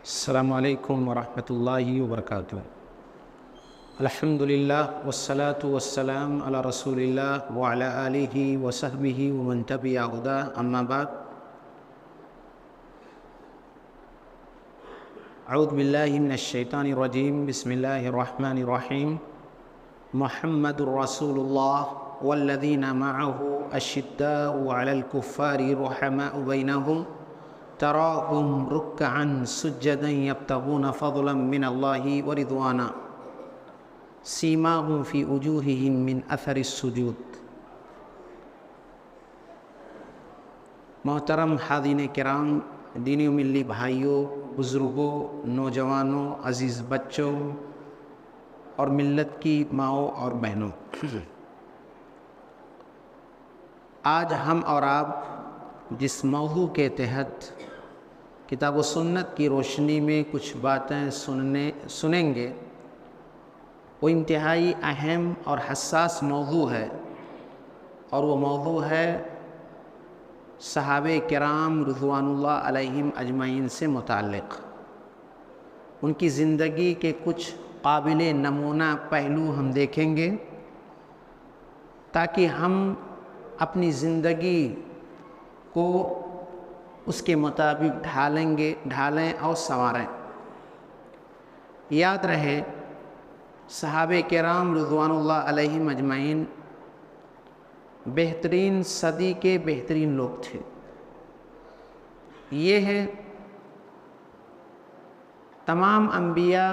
السلام علیکم ورحمۃ اللہ وبرکاتہ۔ الحمد للہ والصلاة والسلام علی رسول اللہ وعلی آلہ وصحبہ ومن تبع ہداہ، اما بعد۔ اعوذ باللہ من الشیطان الرجیم، بسم اللہ الرحمن الرحیم۔ محمد رسول اللہ والذین معہ اشداء علی الکفار رحماء بینہم تراہم رکعا سجدا یبتغون فضلا من اللہ ورضوانا سیماہم فی وجوہہم من اثر السجود۔ محترم حاضرین کرام، دینی و ملی بھائیوں، بزرگوں، نوجوانوں، عزیز بچوں اور ملت کی ماؤں اور بہنوں، آج ہم اور آپ جس موضوع کے تحت کتاب و سنت کی روشنی میں کچھ باتیں سنیں گے، وہ انتہائی اہم اور حساس موضوع ہے، اور وہ موضوع ہے صحابہ کرام رضوان اللہ علیہم اجمعین سے متعلق۔ ان کی زندگی کے کچھ قابل نمونہ پہلو ہم دیکھیں گے تاکہ ہم اپنی زندگی کو اس کے مطابق ڈھالیں اور سنواریں۔ یاد رہے، صحابہ کرام رضوان اللہ علیہم اجمعین بہترین صدی کے بہترین لوگ تھے۔ یہ ہے تمام انبیاء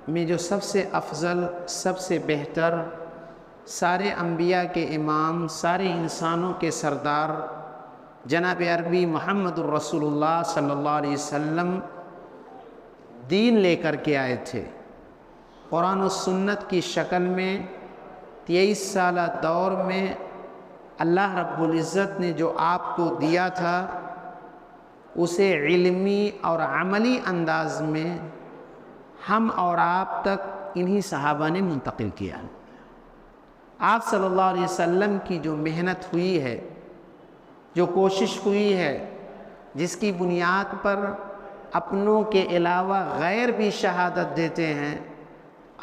میں جو سب سے افضل، سب سے بہتر، سارے انبیاء کے امام، سارے انسانوں کے سردار جناب عربی محمد الرسول اللہ صلی اللہ علیہ وسلم دین لے کر کے آئے تھے۔ قرآن و سنت کی شکل میں 23 سالہ دور میں اللہ رب العزت نے جو آپ کو دیا تھا، اسے علمی اور عملی انداز میں ہم اور آپ تک انہی صحابہ نے منتقل کیا۔ آپ صلی اللہ علیہ وسلم کی جو محنت ہوئی ہے، جو کوشش ہوئی ہے، جس کی بنیاد پر اپنوں کے علاوہ غیر بھی شہادت دیتے ہیں،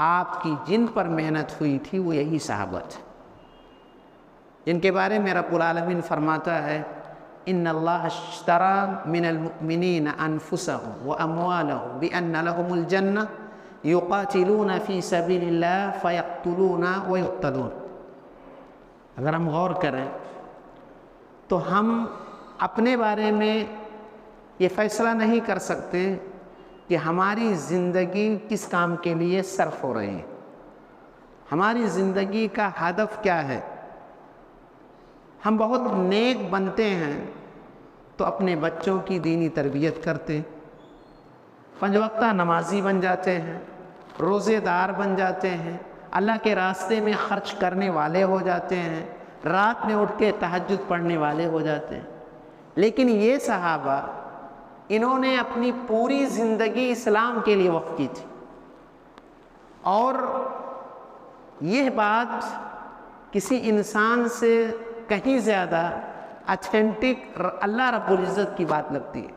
آپ کی جن پر محنت ہوئی تھی وہ یہی صحابہ تھے، جن کے بارے میں رب العالمین فرماتا ہے ان اللہ اشتری من المؤمنین انفسهم واموالهم بان لهم الجنہ یقاتلون فی سبیل اللہ فیقتلون ویقتلون۔ اگر ہم غور کریں تو ہم اپنے بارے میں یہ فیصلہ نہیں کر سکتے کہ ہماری زندگی کس کام کے لیے صرف ہو رہی ہے، ہماری زندگی کا ہدف کیا ہے۔ ہم بہت نیک بنتے ہیں تو اپنے بچوں کی دینی تربیت کرتے ہیں، 5 وقتہ نمازی بن جاتے ہیں، روزے دار بن جاتے ہیں، اللہ کے راستے میں خرچ کرنے والے ہو جاتے ہیں، رات میں اٹھ کے تہجد پڑھنے والے ہو جاتے ہیں۔ لیکن یہ صحابہ، انہوں نے اپنی پوری زندگی اسلام کے لیے وقف کی تھی، اور یہ بات کسی انسان سے کہیں زیادہ اتھینٹک اللہ رب العزت کی بات لگتی ہے،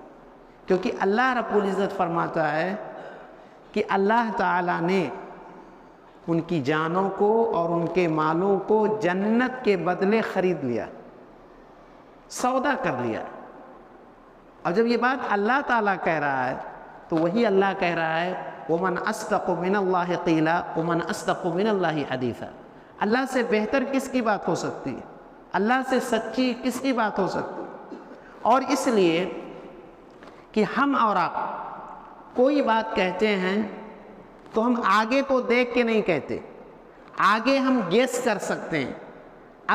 کیونکہ اللہ رب العزت فرماتا ہے کہ اللہ تعالیٰ نے ان کی جانوں کو اور ان کے مالوں کو جنت کے بدلے خرید لیا، سودا کر لیا۔ اور جب یہ بات اللہ تعالیٰ کہہ رہا ہے تو وہی اللہ کہہ رہا ہے وَمَنْ أَصْدَقُ مِنَ اللَّهِ قِيلًا وَمَنْ أَصْدَقُ مِنَ اللَّهِ حَدِيثًا۔ اللہ سے بہتر کس کی بات ہو سکتی ہے، اللہ سے سچی کس کی بات ہو سکتی ہے۔ اور اس لیے کہ ہم اور آپ کوئی بات کہتے ہیں تو ہم آگے کو دیکھ کے نہیں کہتے، آگے ہم گیس کر سکتے ہیں،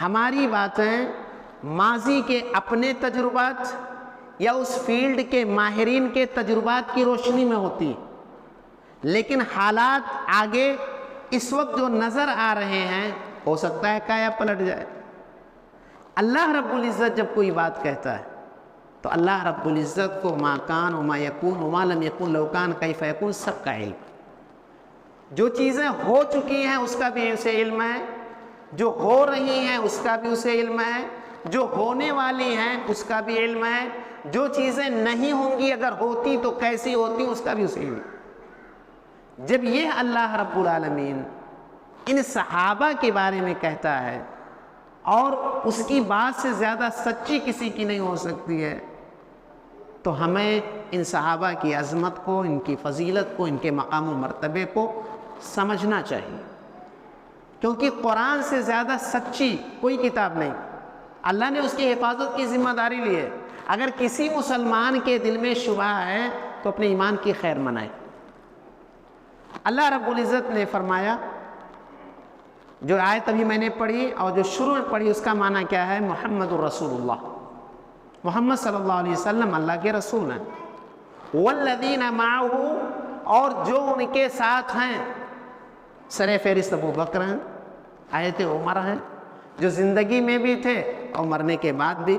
ہماری باتیں ماضی کے اپنے تجربات یا اس فیلڈ کے ماہرین کے تجربات کی روشنی میں ہوتی ہیں، لیکن حالات آگے اس وقت جو نظر آ رہے ہیں ہو سکتا ہے کایا پلٹ جائے۔ اللہ رب العزت جب کوئی بات کہتا ہے تو اللہ رب العزت کو ما کان وما یکون وما لم یکن لو کان کیف یکون سب کا علم۔ جو چیزیں ہو چکی ہیں اس کا بھی اسے علم ہے، جو ہو رہی ہیں اس کا بھی اسے علم ہے، جو ہونے والی ہیں اس کا بھی علم ہے، جو چیزیں نہیں ہوں گی اگر ہوتی تو کیسی ہوتی اس کا بھی اسی میں۔ جب یہ اللہ رب العالمین ان صحابہ کے بارے میں کہتا ہے اور اس کی بات سے زیادہ سچی کسی کی نہیں ہو سکتی ہے، تو ہمیں ان صحابہ کی عظمت کو، ان کی فضیلت کو، ان کے مقام و مرتبے کو سمجھنا چاہیے، کیونکہ قرآن سے زیادہ سچی کوئی کتاب نہیں۔ اللہ نے اس کی حفاظت کی ذمہ داری لی ہے۔ اگر کسی مسلمان کے دل میں شبہ ہے تو اپنے ایمان کی خیر منائے۔ اللہ رب العزت نے فرمایا، جو آیت ابھی میں نے پڑھی اور جو شروع میں پڑھی اس کا معنی کیا ہے؟ محمد الرسول اللہ، محمد صلی اللہ علیہ وسلم اللہ کے رسول ہیں۔ والذین معہ، اور جو ان کے ساتھ ہیں، سر فہرست ابو بکر ہیں، آیت عمر ہیں، جو زندگی میں بھی تھے اور مرنے کے بعد بھی،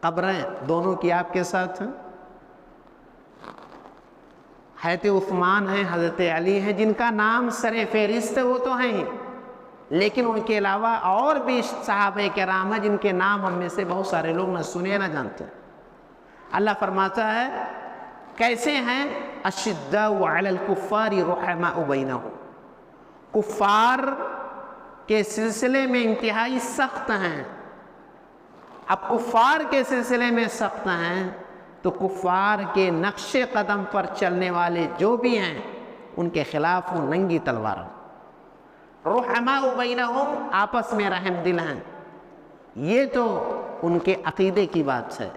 قبریں دونوں کی آپ کے ساتھ ہیں، حضرت عثمان ہیں، حضرت علی ہیں، جن کا نام سر فہرست ہے وہ تو ہیں ہی، لیکن ان کے علاوہ اور بھی صحابہ کرام ہیں جن کے نام ہم میں سے بہت سارے لوگ نہ سنے نہ جانتے۔ اللہ فرماتا ہے کیسے ہیں؟ اشداء علی الکفار رحماء بینہم، کفار کے سلسلے میں انتہائی سخت ہیں۔ اب کفار کے سلسلے میں سخت ہیں تو کفار کے نقش قدم پر چلنے والے جو بھی ہیں ان کے خلاف وہ ننگی تلوار۔ رحماء بینہم، آپس میں رحم دل ہیں۔ یہ تو ان کے عقیدے کی بات ہے،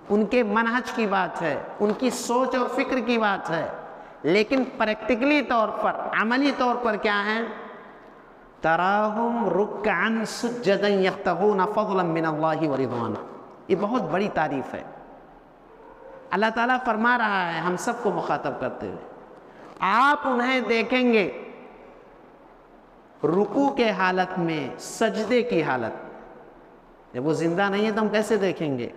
ان کے منہج کی بات ہے، ان کی سوچ اور فکر کی بات ہے، لیکن پریکٹیکلی طور پر، عملی طور پر کیا ہیں؟ تراہم رکعا سجدا یبتغون فضلا من اللہ ورضوانا۔ یہ بہت بڑی تعریف ہے۔ اللہ تعالیٰ فرما رہا ہے ہم سب کو مخاطب کرتے ہوئے، آپ انہیں دیکھیں گے رکوع کے حالت میں، سجدے کی حالت میں۔ جب وہ زندہ نہیں ہے تو ہم کیسے دیکھیں گے؟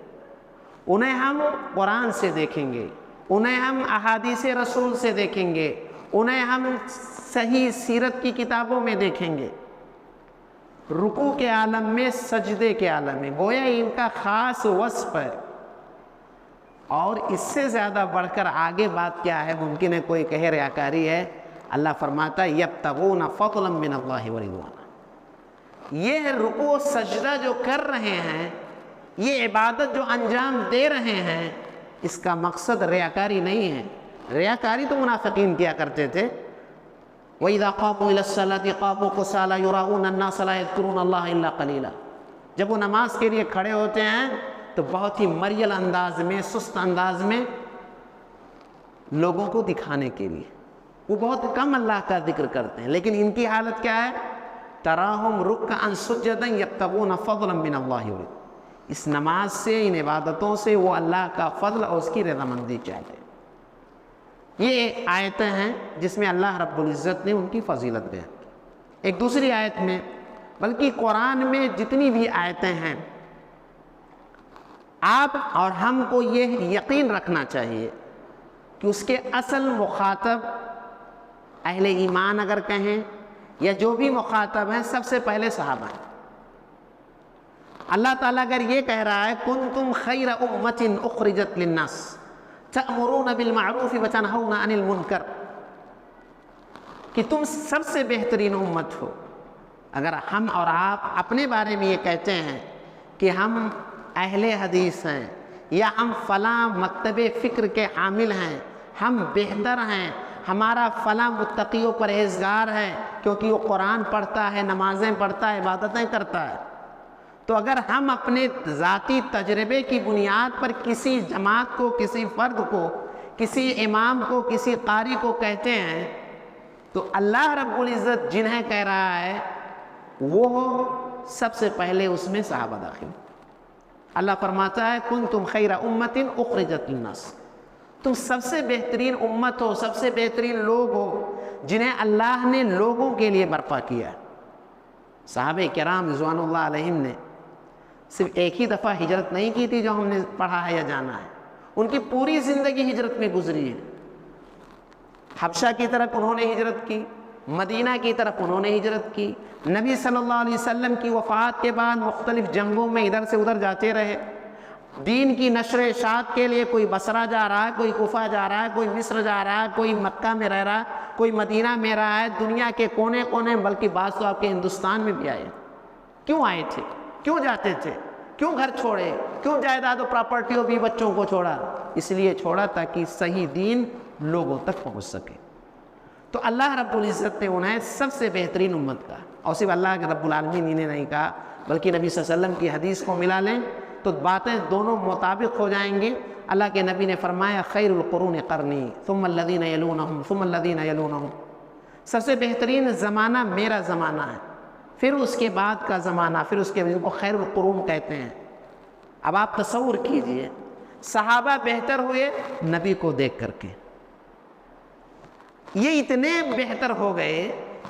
انہیں ہم قرآن سے دیکھیں گے، انہیں ہم احادیث رسول سے دیکھیں گے، انہیں ہم صحیح سیرت کی کتابوں میں دیکھیں گے، رکوع کے عالم میں، سجدے کے عالم میں، گویا ان کا خاص وصف ہے۔ اور اس سے زیادہ بڑھ کر آگے بات کیا ہے؟ ممکن ہے کوئی کہے ریاکاری ہے، اللہ فرماتا ہے یبتغون فضلا من اللہ ورضوانا۔ یہ رکوع و سجدہ جو کر رہے ہیں، یہ عبادت جو انجام دے رہے ہیں، اس کا مقصد ریاکاری نہیں ہے۔ ریاکاری تو منافقین کیا کرتے تھے، وَإِذَا قَامُوا إِلَى الصَّلَاةِ قَامُوا كُسَالَىٰ يُرَاءُونَ النَّاسَ لَا يَذْكُرُونَ اللَّهَ إِلَّا قَلِيلًا۔ جب وہ نماز کے لیے کھڑے ہوتے ہیں تو بہت ہی مریل انداز میں، سست انداز میں لوگوں کو دکھانے کے لیے وہ بہت کم اللہ کا ذکر کرتے ہیں، لیکن ان کی حالت کیا ہے؟ تراہم رکعا سجدا یبتغون فضلا من اللہ۔ اس نماز سے، ان عبادتوں سے وہ اللہ کا فضل اور اس کی رضامندی چاہتے ہیں۔ یہ آیتیں ہیں جس میں اللہ رب العزت نے ان کی فضیلت بیان کی۔ ایک دوسری آیت میں، بلکہ قرآن میں جتنی بھی آیتیں ہیں، آپ اور ہم کو یہ یقین رکھنا چاہیے کہ اس کے اصل مخاطب اہل ایمان اگر کہیں یا جو بھی مخاطب ہیں، سب سے پہلے صحابہ ہیں۔ اللہ تعالیٰ اگر یہ کہہ رہا ہے کنتم خیر امۃ اخرجت للناس تأمرون بالمعروف وتنہون عن المنکر، کہ تم سب سے بہترین امت ہو، اگر ہم اور آپ اپنے بارے میں یہ کہتے ہیں کہ ہم اہل حدیث ہیں یا ہم فلاں مکتب فکر کے حامل ہیں، ہم بہتر ہیں، ہمارا فلاں متقی و پرہیزگار ہے کیونکہ وہ قرآن پڑھتا ہے، نمازیں پڑھتا ہے، عبادتیں کرتا ہے، تو اگر ہم اپنے ذاتی تجربے کی بنیاد پر کسی جماعت کو، کسی فرد کو، کسی امام کو، کسی قاری کو کہتے ہیں، تو اللہ رب العزت جنہیں کہہ رہا ہے وہ سب سے پہلے اس میں صحابہ داخل۔ اللہ فرماتا ہے کنتم خیر امۃ اخرجت للناس، تم سب سے بہترین امت ہو، سب سے بہترین لوگ ہو جنہیں اللہ نے لوگوں کے لیے برپا کیا۔ صحابہ کرام رضوان اللہ علیہم نے صرف ایک ہی دفعہ ہجرت نہیں کی تھی جو ہم نے پڑھا ہے یا جانا ہے، ان کی پوری زندگی ہجرت میں گزری ہے۔ حبشہ کی طرف انہوں نے ہجرت کی، مدینہ کی طرف انہوں نے ہجرت کی، نبی صلی اللہ علیہ وسلم کی وفات کے بعد مختلف جنگوں میں ادھر سے ادھر جاتے رہے، دین کی نشر اشاعت کے لیے کوئی بصرہ جا رہا ہے، کوئی کوفہ جا رہا ہے، کوئی مصر جا رہا ہے، کوئی مکہ میں رہ رہا ہے، کوئی مدینہ میں رہا ہے، دنیا کے کونے کونے، بلکہ بعض تو آپ کے ہندوستان میں بھی آئے۔ کیوں آئے تھے؟ کیوں جاتے تھے؟ کیوں گھر چھوڑے؟ کیوں جائیداد و پراپرٹی اور بھی بچوں کو چھوڑا؟ اس لیے چھوڑا تاکہ صحیح دین لوگوں تک پہنچ سکے۔ تو اللہ رب العزت نے انہیں سب سے بہترین امت کہا، اور صرف اللہ کے رب العالمین نے نہیں کہا بلکہ نبی صلی اللہ علیہ وسلم کی حدیث کو ملا لیں تو باتیں دونوں مطابق ہو جائیں گی۔ اللہ کے نبی نے فرمایا خیر القرون قرنی ثم الذین یلونہم ثم الذین یلونہم، سب سے بہترین زمانہ میرا زمانہ ہے، پھر اس کے بعد کا زمانہ، پھر اس کے بعد کو خیر القرون کہتے ہیں۔ اب آپ تصور کیجئے صحابہ بہتر ہوئے نبی کو دیکھ کر کے، یہ اتنے بہتر ہو گئے،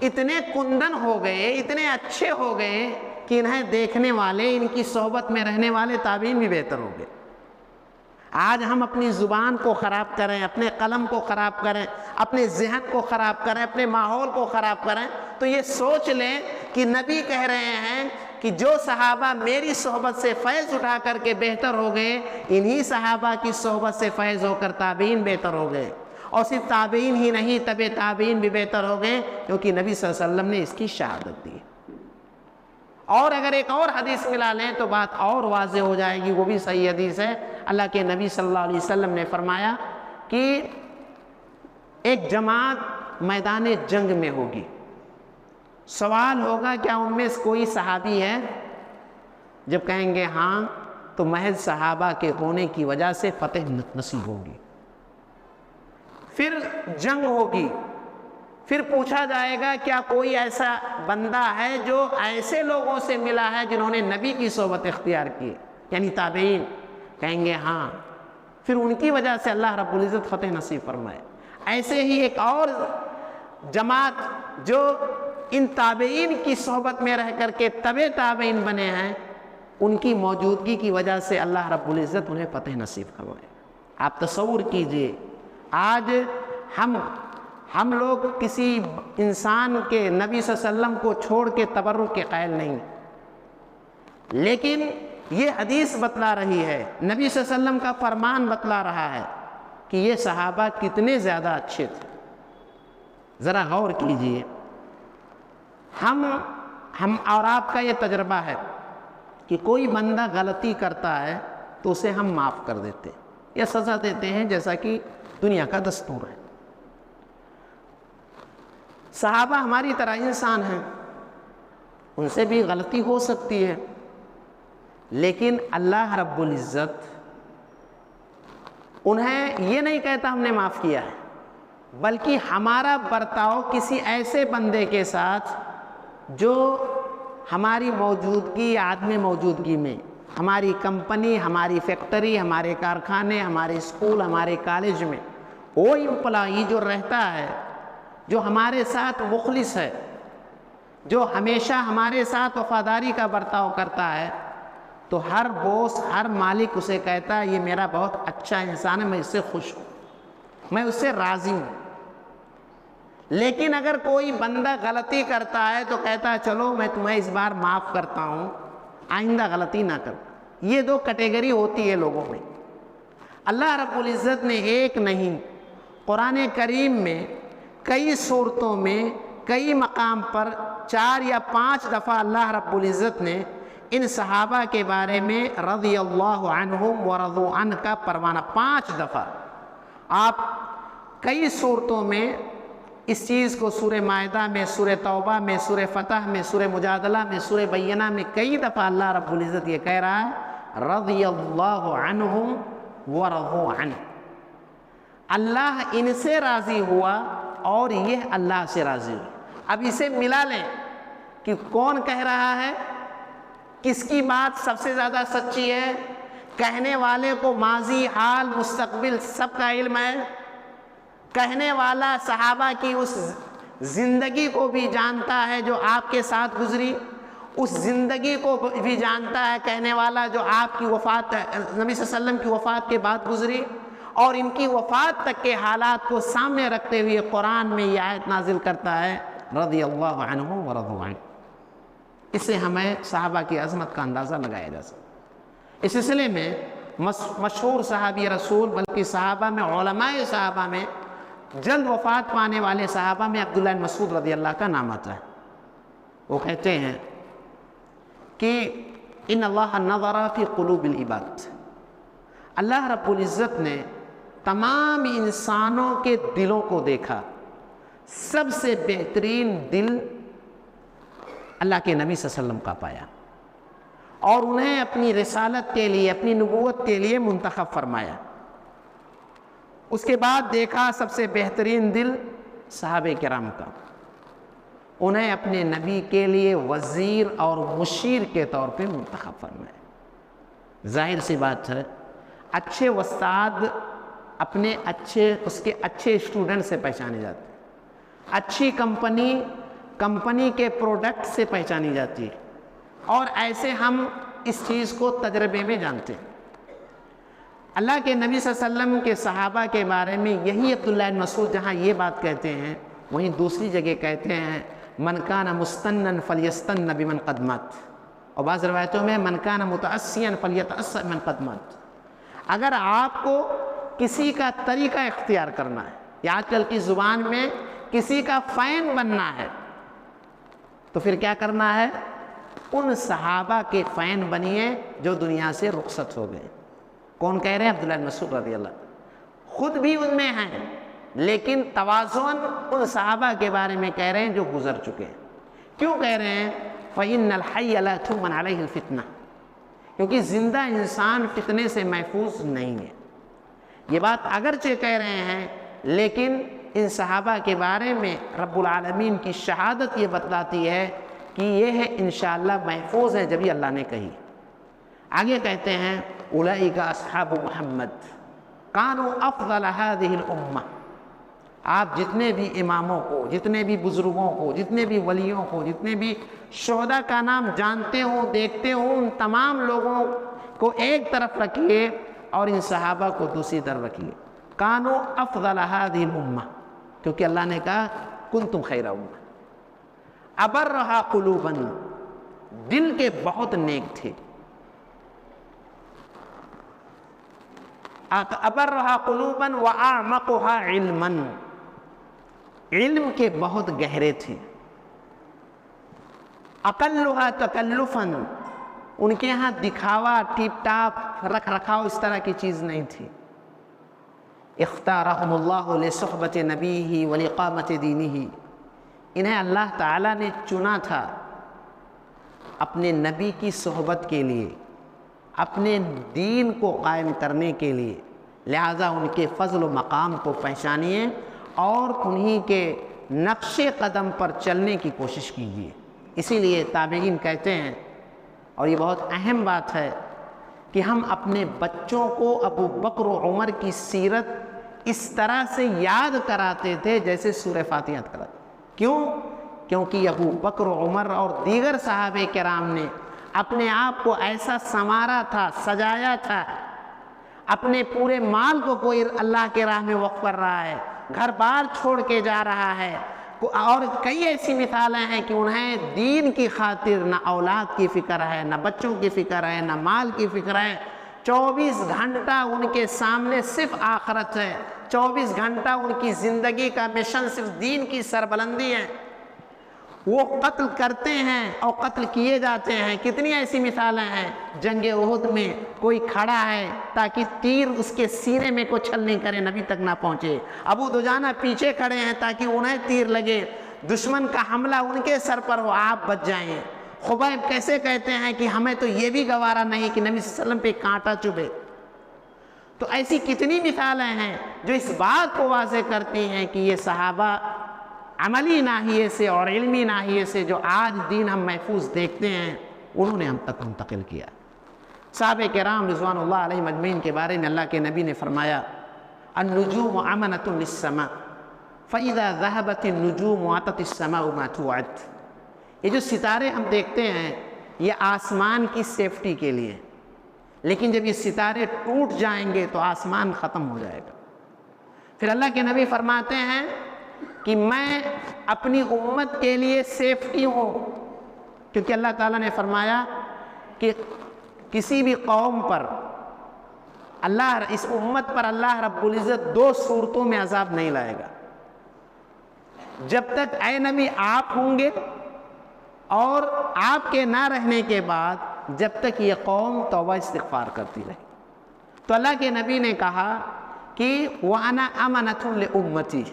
اتنے کندن ہو گئے، اتنے اچھے ہو گئے کہ انہیں دیکھنے والے، ان کی صحبت میں رہنے والے تابعین بھی بہتر ہو گئے۔ آج ہم اپنی زبان کو خراب کریں، اپنے قلم کو خراب کریں، اپنے ذہن کو خراب کریں، اپنے ماحول کو خراب کریں، تو یہ سوچ لیں کہ نبی کہہ رہے ہیں کہ جو صحابہ میری صحبت سے فیض اٹھا کر کے بہتر ہو گئے، انہی صحابہ کی صحبت سے فیض ہو کر تابعین بہتر ہو گئے، اور صرف تابعین ہی نہیں تبع تابعین بھی بہتر ہو گئے، کیونکہ نبی صلی اللہ علیہ وسلم نے اس کی شہادت دی۔ اور اگر ایک اور حدیث ملا لیں تو بات اور واضح ہو جائے گی، وہ بھی صحیح حدیث ہے۔ اللہ کے نبی صلی اللہ علیہ وسلم نے فرمایا کہ ایک جماعت میدان جنگ میں ہوگی، سوال ہوگا کیا ان میں کوئی صحابی ہے؟ جب کہیں گے ہاں تو محض صحابہ کے ہونے کی وجہ سے فتح نصیب ہوگی۔ پھر جنگ ہوگی، پھر پوچھا جائے گا کیا کوئی ایسا بندہ ہے جو ایسے لوگوں سے ملا ہے جنہوں نے نبی کی صحبت اختیار کی، یعنی تابعین؟ کہیں گے ہاں، پھر ان کی وجہ سے اللہ رب العزت فتح نصیب فرمائے۔ ایسے ہی ایک اور جماعت جو ان تابعین کی صحبت میں رہ کر کے تبع تابعین بنے ہیں، ان کی موجودگی کی وجہ سے اللہ رب العزت انہیں فتح نصیب فرمائے۔ آپ تصور کیجئے آج ہم لوگ کسی انسان کے، نبی صلی اللہ علیہ وسلم کو چھوڑ کے تبرک کے قائل نہیں، لیکن یہ حدیث بتلا رہی ہے، نبی صلی اللہ علیہ وسلم کا فرمان بتلا رہا ہے کہ یہ صحابہ کتنے زیادہ اچھے تھے۔ ذرا غور کیجئے، ہم اور آپ کا یہ تجربہ ہے کہ کوئی بندہ غلطی کرتا ہے تو اسے ہم معاف کر دیتے ہیں یا سزا دیتے ہیں، جیسا کہ دنیا کا دستور ہے۔ صحابہ ہماری طرح انسان ہیں، ان سے بھی غلطی ہو سکتی ہے، لیکن اللہ رب العزت انہیں یہ نہیں کہتا ہم نے معاف کیا ہے، بلکہ ہمارا برتاؤ کسی ایسے بندے کے ساتھ جو ہماری موجودگی، عدم موجودگی میں، ہماری کمپنی، ہماری فیکٹری، ہمارے کارخانے، ہمارے اسکول، ہمارے کالج میں وہ امپلائی جو رہتا ہے، جو ہمارے ساتھ مخلص ہے، جو ہمیشہ ہمارے ساتھ وفاداری کا برتاؤ کرتا ہے، تو ہر بوس، ہر مالک اسے کہتا ہے یہ میرا بہت اچھا انسان ہے، میں اس سے خوش ہوں، میں اس سے راضی ہوں۔ لیکن اگر کوئی بندہ غلطی کرتا ہے تو کہتا ہے چلو میں تمہیں اس بار معاف کرتا ہوں، آئندہ غلطی نہ کر۔ یہ دو کیٹیگری ہوتی ہے لوگوں میں۔ اللہ رب العزت نے ایک نہیں، قرآن کریم میں کئی صورتوں میں، کئی مقام پر 4 یا 5 دفعہ اللہ رب العزت نے ان صحابہ کے بارے میں رضی اللہ عنہم ورضوا عنہ کا پروانہ 5 دفعہ۔ آپ کئی صورتوں میں اس چیز کو سورہ مائدہ میں، سورہ توبہ میں، سورہ فتح میں، سورہ مجادلہ میں، سورہ بینہ میں کئی دفعہ اللہ رب العزت یہ کہہ رہا ہے رضی اللہ عنہم ورضوا عنہ، اللہ ان سے راضی ہوا اور یہ اللہ سے راضی ہوئے۔ اب اسے ملا لیں کہ کون کہہ رہا ہے، کس کی بات سب سے زیادہ سچی ہے؟ کہنے والے کو ماضی، حال، مستقبل سب کا علم ہے، کہنے والا صحابہ کی اس زندگی کو بھی جانتا ہے جو آپ کے ساتھ گزری، اس زندگی کو بھی جانتا ہے کہنے والا جو آپ کی وفات، نبی صلی اللہ علیہ وسلم کی وفات کے بعد گزری، اور ان کی وفات تک کے حالات کو سامنے رکھتے ہوئے قرآن میں یہ آیت نازل کرتا ہے رضی اللہ عنہم ورضوا عنہ۔ اس سے ہمیں صحابہ کی عظمت کا اندازہ لگایا جا سکتا ہے۔ اس سلسلے میں مشہور صحابی رسول، بلکہ صحابہ میں، علماء صحابہ میں، جلد وفات پانے والے صحابہ میں عبداللہ بن مسعود رضی اللہ کا نام آتا ہے۔ وہ کہتے ہیں کہ ان اللہ نظر فی قلوب العباد، اللہ رب العزت نے تمام انسانوں کے دلوں کو دیکھا، سب سے بہترین دل اللہ کے نبی صلی اللہ علیہ وسلم کا پایا، اور انہیں اپنی رسالت کے لیے، اپنی نبوت کے لیے منتخب فرمایا۔ اس کے بعد دیکھا سب سے بہترین دل صحابہ کرام کا، انہیں اپنے نبی کے لیے وزیر اور مشیر کے طور پہ منتخب فرمایا۔ ظاہر سی بات ہے، اچھے استاد اس کے اچھے اسٹوڈنٹ سے پہچانے جاتے ہیں، اچھی کمپنی کے پروڈکٹ سے پہچانی جاتی ہے، اور ایسے ہم اس چیز کو تجربے میں جانتے ہیں۔ اللہ کے نبی صلی اللہ علیہ وسلم کے صحابہ کے بارے میں یہی عبداللہ بن مسعود جہاں یہ بات کہتے ہیں، وہیں دوسری جگہ کہتے ہیں من کان مستنن فلیستن بمن قد مات، اور بعض روایتوں میں من کان متأسیاً فلیتأسی من قد مات۔ اگر آپ کو کسی کا طریقہ اختیار کرنا ہے، یا آج کل کی زبان میں کسی کا فین بننا ہے، تو پھر کیا کرنا ہے؟ ان صحابہ کے فین بنیے جو دنیا سے رخصت ہو گئے۔ کون کہہ رہے ہیں؟ عبداللہ بن مسعود رضی اللہ، خود بھی ان میں ہیں، لیکن تواضعاً ان صحابہ کے بارے میں کہہ رہے ہیں جو گزر چکے ہیں۔ کیوں کہہ رہے ہیں؟ فَإِنَّ الْحَيَّ لَا تُؤْمَنُ عَلَيْهِ الْفِتْنَةُ، کیونکہ زندہ انسان فتنے سے محفوظ نہیں ہے۔ یہ بات اگرچہ کہہ رہے ہیں، لیکن ان صحابہ کے بارے میں رب العالمین کی شہادت یہ بتلاتی ہے کہ یہ ہے انشاءاللہ محفوظ ہے، جبھی اللہ نے کہی۔ آگے کہتے ہیں اولئک اصحاب محمد کانوا افضل هذه الامہ۔ آپ جتنے بھی اماموں کو، جتنے بھی بزرگوں کو، جتنے بھی ولیوں کو، جتنے بھی شہداء کا نام جانتے ہوں، دیکھتے ہوں، ان تمام لوگوں کو ایک طرف رکھیے اور ان صحابہ کو دوسری طرف رکھیے۔ کانوا افضل هذه الامہ، کیونکہ اللہ نے کہا کنتم خیر امہ۔ ابرھا قلوبا، دل کے بہت نیک تھے۔ ابرھا قلوبا واعمقها علما، علم کے بہت گہرے تھے۔ اقلھا تکلفا، ان کے ہاں دکھاوا، ٹیپ ٹاپ، رکھ رکھاؤ اس طرح کی چیز نہیں تھی۔ اختارہم اللہ لصحبت نبیہ ولاقامت دینہ، انہیں اللہ تعالیٰ نے چنا تھا اپنے نبی کی صحبت کے لیے، اپنے دین کو قائم کرنے کے لیے، لہٰذا ان کے فضل و مقام کو پہچانیے اور انہی کے نقش قدم پر چلنے کی کوشش کیجیے۔ اسی لیے تابعین کہتے ہیں، اور یہ بہت اہم بات ہے، کہ ہم اپنے بچوں کو ابو بکر و عمر کی سیرت اس طرح سے یاد کراتے تھے جیسے سورہ فاتحہ یاد کراتے۔ کیوں؟ کیونکہ ابو بکر و عمر اور دیگر صحابہ کرام نے اپنے آپ کو ایسا سنوارا تھا، سجایا تھا، اپنے پورے مال کو کوئی اللہ کے راہ میں وقف کر رہا ہے، گھر بار چھوڑ کے جا رہا ہے، اور کئی ایسی مثالیں ہیں کہ انہیں دین کی خاطر نہ اولاد کی فکر ہے، نہ بچوں کی فکر ہے، نہ مال کی فکر ہے۔ 24 گھنٹہ ان کے سامنے صرف آخرت ہے، 24 گھنٹہ ان کی زندگی کا مشن صرف دین کی سربلندی ہے۔ وہ قتل کرتے ہیں اور قتل کیے جاتے ہیں۔ کتنی ایسی مثالیں ہیں، جنگ احد میں کوئی کھڑا ہے تاکہ تیر اس کے سینے میں کو چھل نہیں کرے، نبی تک نہ پہنچے۔ ابو دجانہ پیچھے کھڑے ہیں تاکہ انہیں تیر لگے، دشمن کا حملہ ان کے سر پر ہو، آپ بچ جائیں۔ خبیب کیسے کہتے ہیں کہ ہمیں تو یہ بھی گوارا نہیں کہ نبی صلی اللہ علیہ وسلم پہ کانٹا چبھے۔ تو ایسی کتنی مثالیں ہیں جو اس بات کو واضح کرتی ہیں کہ یہ صحابہ عملی ناحیے سے اور علمی ناحیے سے جو آج دین ہم محفوظ دیکھتے ہیں، انہوں نے ہم تک منتقل کیا۔ صحابہ کرام رضوان اللہ علیہم اجمعین کے بارے میں اللہ کے نبی نے فرمایا النجوم امنۃ للسماء فاذا ذهبت النجوم اتت السماء ما توعد۔ یہ جو ستارے ہم دیکھتے ہیں یہ آسمان کی سیفٹی کے لیے، لیکن جب یہ ستارے ٹوٹ جائیں گے تو آسمان ختم ہو جائے گا۔ پھر اللہ کے نبی فرماتے ہیں کہ میں اپنی امت کے لیے سیفٹی ہوں، کیونکہ اللہ تعالیٰ نے فرمایا کہ کسی بھی قوم پر اس امت پر اللہ رب العزت 2 صورتوں میں عذاب نہیں لائے گا. جب تک اے نبی آپ ہوں گے اور آپ کے نہ رہنے کے بعد جب تک یہ قوم توبہ استغفار کرتی رہے. تو اللہ کے نبی نے کہا کہ وَأَنَا أَمَنَةٌ لِأُمَّتِي،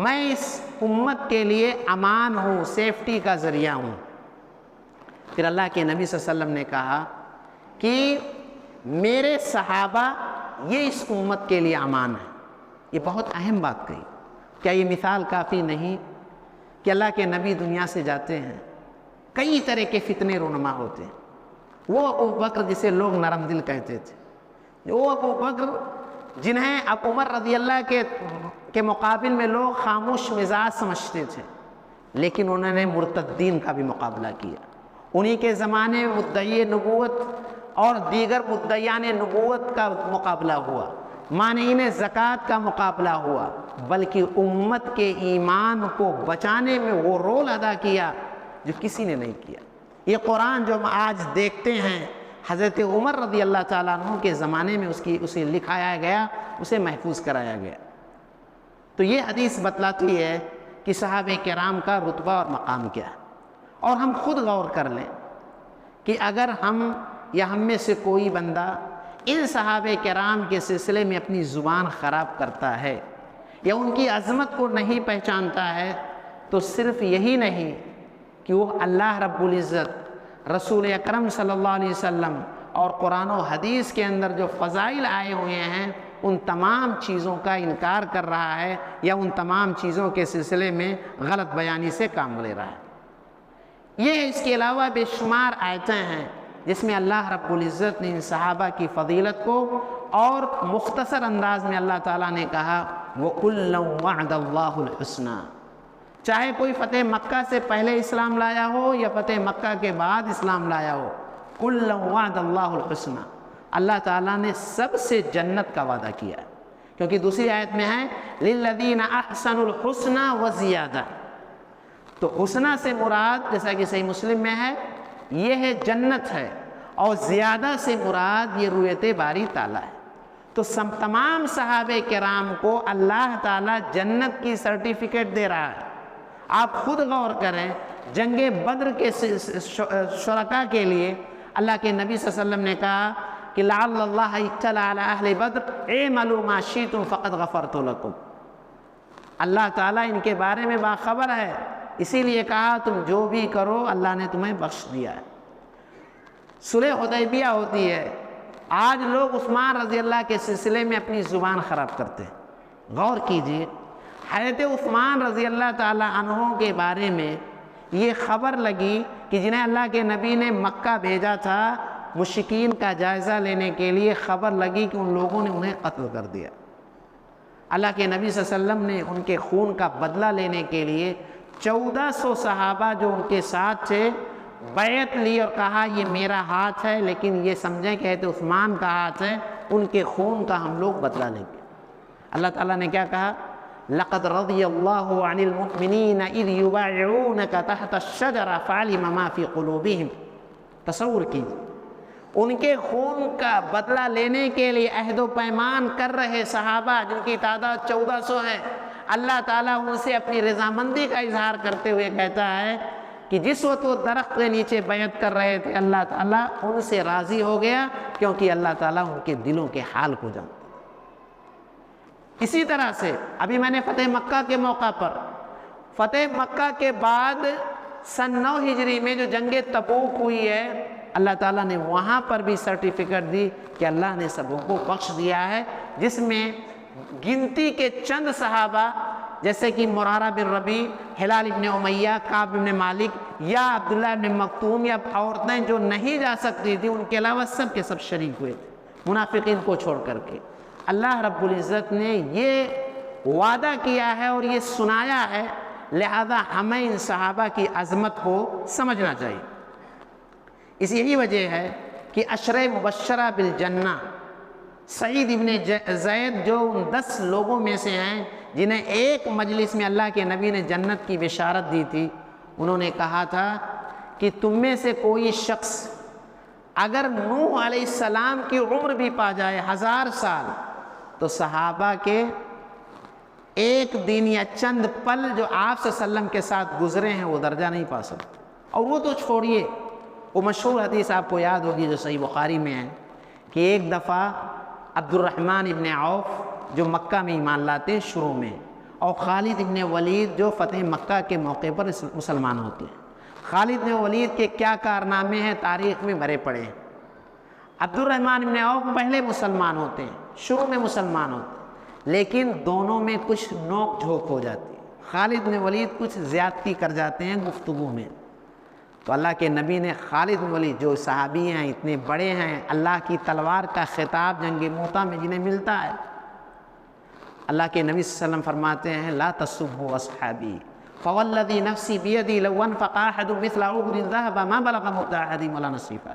میں اس امت کے لیے امان ہوں، سیفٹی کا ذریعہ ہوں. پھر اللہ کے نبی صلی اللہ علیہ وسلم نے کہا کہ میرے صحابہ یہ اس امت کے لیے امان ہے. یہ بہت اہم بات کہی. کیا یہ مثال کافی نہیں کہ اللہ کے نبی دنیا سے جاتے ہیں، کئی طرح کے فتنے رونما ہوتے ہیں. وہ ابو بکر جسے لوگ نرم دل کہتے تھے، وہ ابو بکر جنہیں اب عمر رضی اللہ کے مقابل میں لوگ خاموش مزاج سمجھتے تھے، لیکن انہوں نے مرتدین کا بھی مقابلہ کیا. انہی کے زمانے میں مدعی نبوت اور دیگر مدعیان نبوت کا مقابلہ ہوا، مانعین زکوٰۃ کا مقابلہ ہوا، بلکہ امت کے ایمان کو بچانے میں وہ رول ادا کیا جو کسی نے نہیں کیا. یہ قرآن جو ہم آج دیکھتے ہیں، حضرت عمر رضی اللہ تعالیٰ عنہ کے زمانے میں اسے لکھایا گیا، اسے محفوظ کرایا گیا. تو یہ حدیث بتلاتی ہے کہ صحابہ کرام کا رتبہ اور مقام کیا ہے. اور ہم خود غور کر لیں کہ اگر ہم یا ہم میں سے کوئی بندہ ان صحابہ کرام کے سلسلے میں اپنی زبان خراب کرتا ہے یا ان کی عظمت کو نہیں پہچانتا ہے، تو صرف یہی نہیں کہ وہ اللہ رب العزت، رسول اکرم صلی اللہ علیہ وسلم اور قرآن و حدیث کے اندر جو فضائل آئے ہوئے ہیں ان تمام چیزوں کا انکار کر رہا ہے یا ان تمام چیزوں کے سلسلے میں غلط بیانی سے کام لے رہا ہے. یہ اس کے علاوہ بے شمار آیتیں ہیں جس میں اللہ رب العزت نے ان صحابہ کی فضیلت کو اور مختصر انداز میں اللہ تعالیٰ نے کہا وَكُلًّا وَعْدَ اللَّهُ الْحُسْنَى. چاہے کوئی فتح مکہ سے پہلے اسلام لایا ہو یا فتح مکہ کے بعد اسلام لایا ہو، كُلًّا وَعْدَ اللَّهُ الْحُسْنَى، اللہ تعالیٰ نے سب سے جنت کا وعدہ کیا ہے. کیونکہ دوسری آیت میں ہے لِلَّذِينَ أَحْسَنُوا الْحُسْنَى وَزِيَادَةٌ. تو حسنہ سے مراد جیسا کہ صحیح مسلم میں ہے یہ ہے جنت ہے، اور زیادہ سے مراد یہ رؤیت باری تعالیٰ ہے. تو تمام صحابہ کرام کو اللہ تعالیٰ جنت کی سرٹیفکیٹ دے رہا ہے. آپ خود غور کریں، جنگ بدر کے شرکاء کے لیے اللہ کے نبی صلی اللہ علیہ وسلم نے کہا کہ لعل اللہ اطلع علی اہل بدر اعملوا ما شئتم فقد غفرت لکم. اللہ تعالیٰ ان کے بارے میں باخبر ہے، اسی لیے کہا تم جو بھی کرو اللہ نے تمہیں بخش دیا ہے. صلح حدیبیہ ہوتی ہے، آج لوگ عثمان رضی اللہ کے سلسلے میں اپنی زبان خراب کرتے ہیں. غور کیجئے، حضرت عثمان رضی اللہ تعالی عنہ کے بارے میں یہ خبر لگی کہ جنہیں اللہ کے نبی نے مکہ بھیجا تھا مشرکین کا جائزہ لینے کے لیے، خبر لگی کہ ان لوگوں نے انہیں قتل کر دیا. اللہ کے نبی صلی اللہ علیہ وسلم نے ان کے خون کا بدلہ لینے کے لیے 1400 صحابہ جو ان کے ساتھ تھے بیعت لی اور کہا یہ میرا ہاتھ ہے، لیکن یہ سمجھیں کہ حضرت عثمان کا ہاتھ ہے، ان کے خون کا ہم لوگ بدلہ لیں گے. اللہ تعالیٰ نے کیا کہا؟ لَقَدْ رَضِيَ اللَّهُ عَنِ الْمُؤْمِنِينَ إِذْ يُبَايِعُونَكَ تَحْتَ الشَّجَرَةِ فَعَلِمَ مَا فِي قُلُوبِهِمْ. تصور کیجیے، ان کے خون کا بدلہ لینے کے لیے عہد و پیمان کر رہے صحابہ جن کی تعداد 1400 ہے، اللہ تعالیٰ ان سے اپنی رضامندی کا اظہار کرتے ہوئے کہتا ہے کہ جس وقت وہ درخت کے نیچے بیعت کر رہے تھے اللہ تعالیٰ ان سے راضی ہو گیا، کیونکہ اللہ تعالیٰ ان کے دلوں کے حال کو جانتا. اسی طرح سے ابھی میں نے فتح مکہ کے موقع پر، فتح مکہ کے بعد سن 9 ہجری میں جو جنگ تبوک ہوئی ہے، اللہ تعالیٰ نے وہاں پر بھی سرٹیفکیٹ دی کہ اللہ نے سبوں کو بخش دیا ہے، جس میں گنتی کے چند صحابہ جیسے کہ مرارہ بن ربیع، ہلال ابن امیہ، کعب بن مالک یا عبداللہ ابن مکتوم یا عورتیں جو نہیں جا سکتی تھیں، ان کے علاوہ سب کے سب شریک ہوئے تھے منافقین کو چھوڑ کر کے. اللہ رب العزت نے یہ وعدہ کیا ہے اور یہ سنایا ہے، لہذا ہمیں ان صحابہ کی عظمت کو سمجھنا چاہیے. اس یہی وجہ ہے کہ عشرہ مبشرہ بالجنہ سعید ابن زید جو ان 10 لوگوں میں سے ہیں جنہیں ایک مجلس میں اللہ کے نبی نے جنت کی بشارت دی تھی، انہوں نے کہا تھا کہ تم میں سے کوئی شخص اگر نوح علیہ السلام کی عمر بھی پا جائے 1000 سال، تو صحابہ کے ایک دن یا چند پل جو آپ صلی اللہ علیہ وسلم کے ساتھ گزرے ہیں وہ درجہ نہیں پا سکتے۔ اور وہ تو چھوڑیے، وہ مشہور حدیث آپ کو یاد ہوگی جو صحیح بخاری میں ہے کہ ایک دفعہ عبد الرحمن ابن عوف جو مکہ میں ایمان لاتے ہیں شروع میں، اور خالد ابن ولید جو فتح مکہ کے موقع پر مسلمان ہوتے ہیں۔ خالد ابن ولید کے کیا کارنامے ہیں تاریخ میں بھرے پڑے ہیں۔ عبد الرحمن ابن عوف پہلے مسلمان ہوتے ہیں، شروع میں مسلمان ہوتے ہیں، لیکن دونوں میں کچھ نوک جھوک ہو جاتی ہے۔ خالد بن ولید کچھ زیادتی کر جاتے ہیں گفتگو میں، تو اللہ کے نبی نے خالد بن ولید جو صحابی ہیں، اتنے بڑے ہیں، اللہ کی تلوار کا خطاب جنگ موطا میں جنہیں ملتا ہے، اللہ کے نبی صلی اللہ علیہ وسلم فرماتے ہیں لا تسبوا اصحابی فوالذی نفسی بیدی لو انفق احد مثل احد ذهب ما بلغ مد احدهم ولا نصیفا۔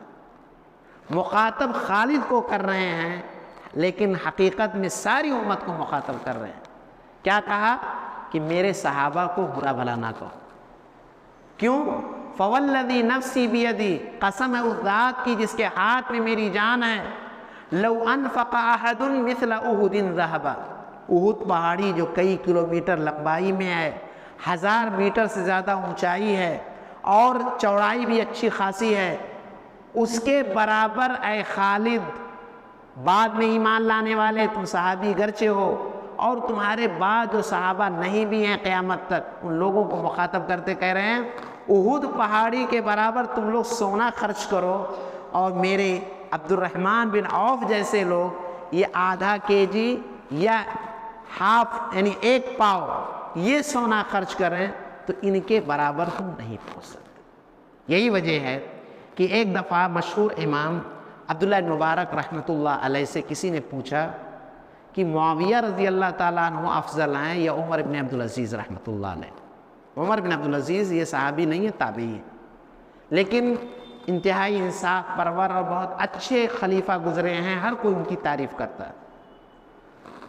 مخاطب خالد کو کر رہے ہیں، لیکن حقیقت میں ساری امت کو مخاطب کر رہے ہیں۔ کیا کہا کہ میرے صحابہ کو برا بھلا نہ کہو۔ کیوں؟ فوالذی نفسی بیدی، قسم ہے اس ذات کی جس کے ہاتھ میں میری جان ہے، لو انفق احد مثل احد ذهب، احد پہاڑی جو کئی کلومیٹر لمبائی میں ہے، 1000 میٹر سے زیادہ اونچائی ہے اور چوڑائی بھی اچھی خاصی ہے، اس کے برابر اے خالد، بعد میں ایمان لانے والے تم صحابی گرچہ ہو، اور تمہارے بعد جو صحابہ نہیں بھی ہیں قیامت تک، ان لوگوں کو مخاطب کرتے کہہ رہے ہیں احد پہاڑی کے برابر تم لوگ سونا خرچ کرو، اور میرے عبد الرحمن بن عوف جیسے لوگ یہ آدھا kg یا ہاف یعنی 1 پاؤ یہ سونا خرچ کریں تو ان کے برابر تم نہیں پہنچ سکتے۔ یہی وجہ ہے کہ ایک دفعہ مشہور امام عبداللہ بن مبارک رحمۃ اللہ علیہ سے کسی نے پوچھا کہ معاویہ رضی اللہ تعالیٰ عنہ افضل ہیں یا عمر بن عبدالعزیز رحمۃ اللہ علیہ۔ عمر بن عبدالعزیز یہ صحابی نہیں ہے، تابعی ہے، لیکن انتہائی انصاف پرور اور بہت اچھے خلیفہ گزرے ہیں، ہر کوئی ان کی تعریف کرتا ہے۔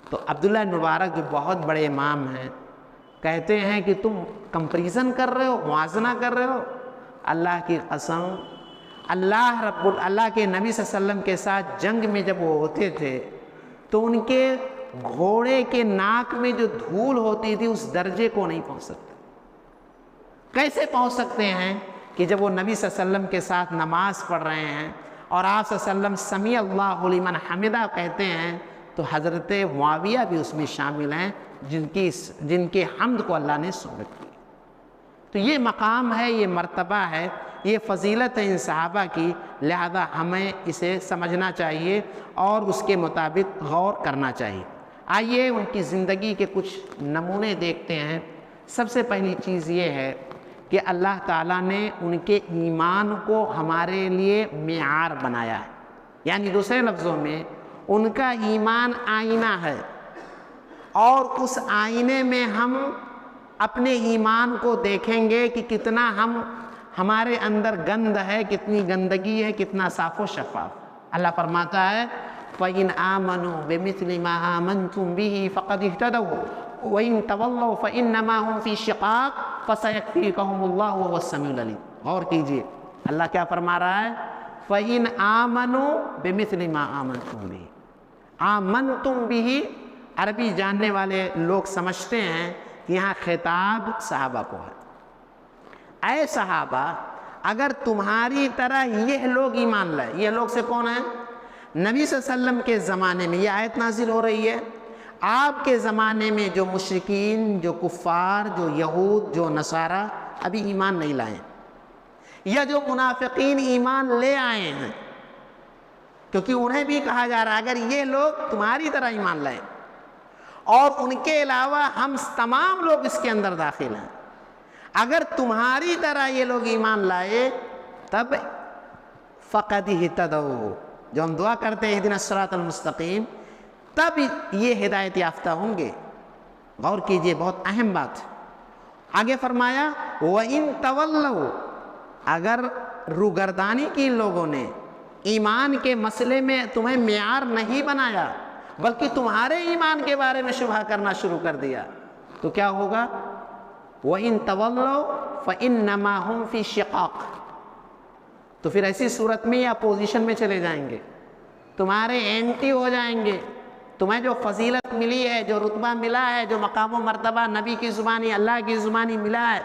تو عبداللہ بن مبارک جو بہت بڑے امام ہیں کہتے ہیں کہ تم کمپریزن کر رہے ہو، موازنہ کر رہے ہو۔ اللہ کی قسم، اللہ کے نبی صلی اللہ علیہ وسلم کے ساتھ جنگ میں جب وہ ہوتے تھے تو ان کے گھوڑے کے ناک میں جو دھول ہوتی تھی اس درجے کو نہیں پہنچ سکتے۔ کیسے پہنچ سکتے ہیں کہ جب وہ نبی صلی اللہ علیہ وسلم کے ساتھ نماز پڑھ رہے ہیں اور آپ صلی اللہ علیہ وسلم سمیع اللہ لمن حمدہ کہتے ہیں تو حضرت معاویہ بھی اس میں شامل ہیں جن کے حمد کو اللہ نے سن رکھی۔ تو یہ مقام ہے، یہ مرتبہ ہے، یہ فضیلت ہے ان صحابہ کی، لہذا ہمیں اسے سمجھنا چاہیے اور اس کے مطابق غور کرنا چاہیے۔ آئیے ان کی زندگی کے کچھ نمونے دیکھتے ہیں۔ سب سے پہلی چیز یہ ہے کہ اللہ تعالیٰ نے ان کے ایمان کو ہمارے لیے معیار بنایا ہے، یعنی دوسرے لفظوں میں ان کا ایمان آئینہ ہے، اور اس آئینے میں ہم اپنے ایمان کو دیکھیں گے کہ کتنا ہمارے اندر گند ہے، کتنی گندگی ہے، کتنا صاف و شفاف۔ اللہ فرماتا ہے فَإِنْ آمَنُوا بِمِثْلِ مَا آمَنْتُمْ بِهِ فَقَدْ اهْتَدَوْا وَإِنْ تَوَلَّوْا فَإِنَّمَا هُمْ فِي شِقَاقٍ فَسَيَكْفِيكَهُمُ اللَّهُ وَهُوَ السَّمِيعُ الْعَلِيمُ۔ غور کیجئے، اللہ کیا فرما رہا ہے؟ فَإِنْ آمَنُوا بِمِثْلِ مَا آمَنْتُمْ بِهِ۔ آمَنْتُمْ بِهِ عربی جاننے والے لوگ سمجھتے ہیں کہ یہاں خطاب صحابہ کو ہے۔ اے صحابہ، اگر تمہاری طرح یہ لوگ ایمان لائے، یہ لوگ سے کون ہیں؟ نبی صلی اللہ علیہ وسلم کے زمانے میں یہ آیت نازل ہو رہی ہے، آپ کے زمانے میں جو مشرکین، جو کفار، جو یہود، جو نصارہ ابھی ایمان نہیں لائے، یا جو منافقین ایمان لے آئے ہیں، کیونکہ انہیں بھی کہا جا رہا ہے اگر یہ لوگ تمہاری طرح ایمان لائے اور ان کے علاوہ ہم تمام لوگ اس کے اندر داخل ہیں، اگر تمہاری طرح یہ لوگ ایمان لائے تب فقد اہتدوا، جو ہم دعا کرتے ہیں اہدنا الصراط المستقیم، تب یہ ہدایت یافتہ ہوں گے۔ غور کیجئے، بہت اہم بات۔ آگے فرمایا وَإِن تَوَلَّوْا، اگر روگردانی کی لوگوں نے ایمان کے مسئلے میں تمہیں معیار نہیں بنایا بلکہ تمہارے ایمان کے بارے میں شبہ کرنا شروع کر دیا، تو کیا ہوگا؟ وَإِن تَوَلَّوْا فَإِنَّمَا هُمْ فِي شِقَاقٍ، تو پھر ایسی صورت میں یہ اپوزیشن میں چلے جائیں گے، تمہارے اینٹی ہو جائیں گے۔ تمہیں جو فضیلت ملی ہے، جو رتبہ ملا ہے، جو مقام و مرتبہ نبی کی زبانی، اللہ کی زبانی ملا ہے،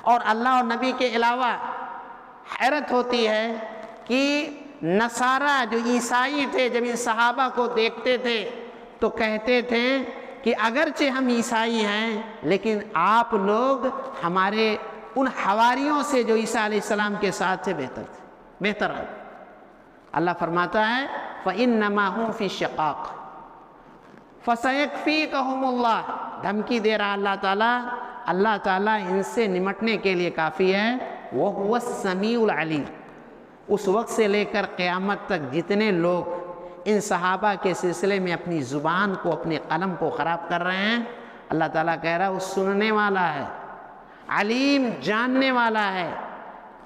اور اللہ اور نبی کے علاوہ حیرت ہوتی ہے کہ نصارہ جو عیسائی تھے جب ان صحابہ کو دیکھتے تھے تو کہتے تھے کہ اگرچہ ہم عیسائی ہیں لیکن آپ لوگ ہمارے ان حواریوں سے جو عیسیٰ علیہ السلام کے ساتھ سے بہتر ہے۔ اللہ فرماتا ہے فَإِنَّمَا هُمْ فِي شِقَاقٍ فَسَيَكْفِيكَهُمُ اللَّهُ، دھمکی دے رہا اللہ تعالیٰ ان سے نمٹنے کے لیے کافی ہے۔ وَهُوَ السَّمِيعُ الْعَلِيمُ، اس وقت سے لے کر قیامت تک جتنے لوگ ان صحابہ کے سلسلے میں اپنی زبان کو، اپنے قلم کو خراب کر رہے ہیں، اللہ تعالیٰ کہہ رہا ہے وہ سننے والا ہے، علیم جاننے والا ہے۔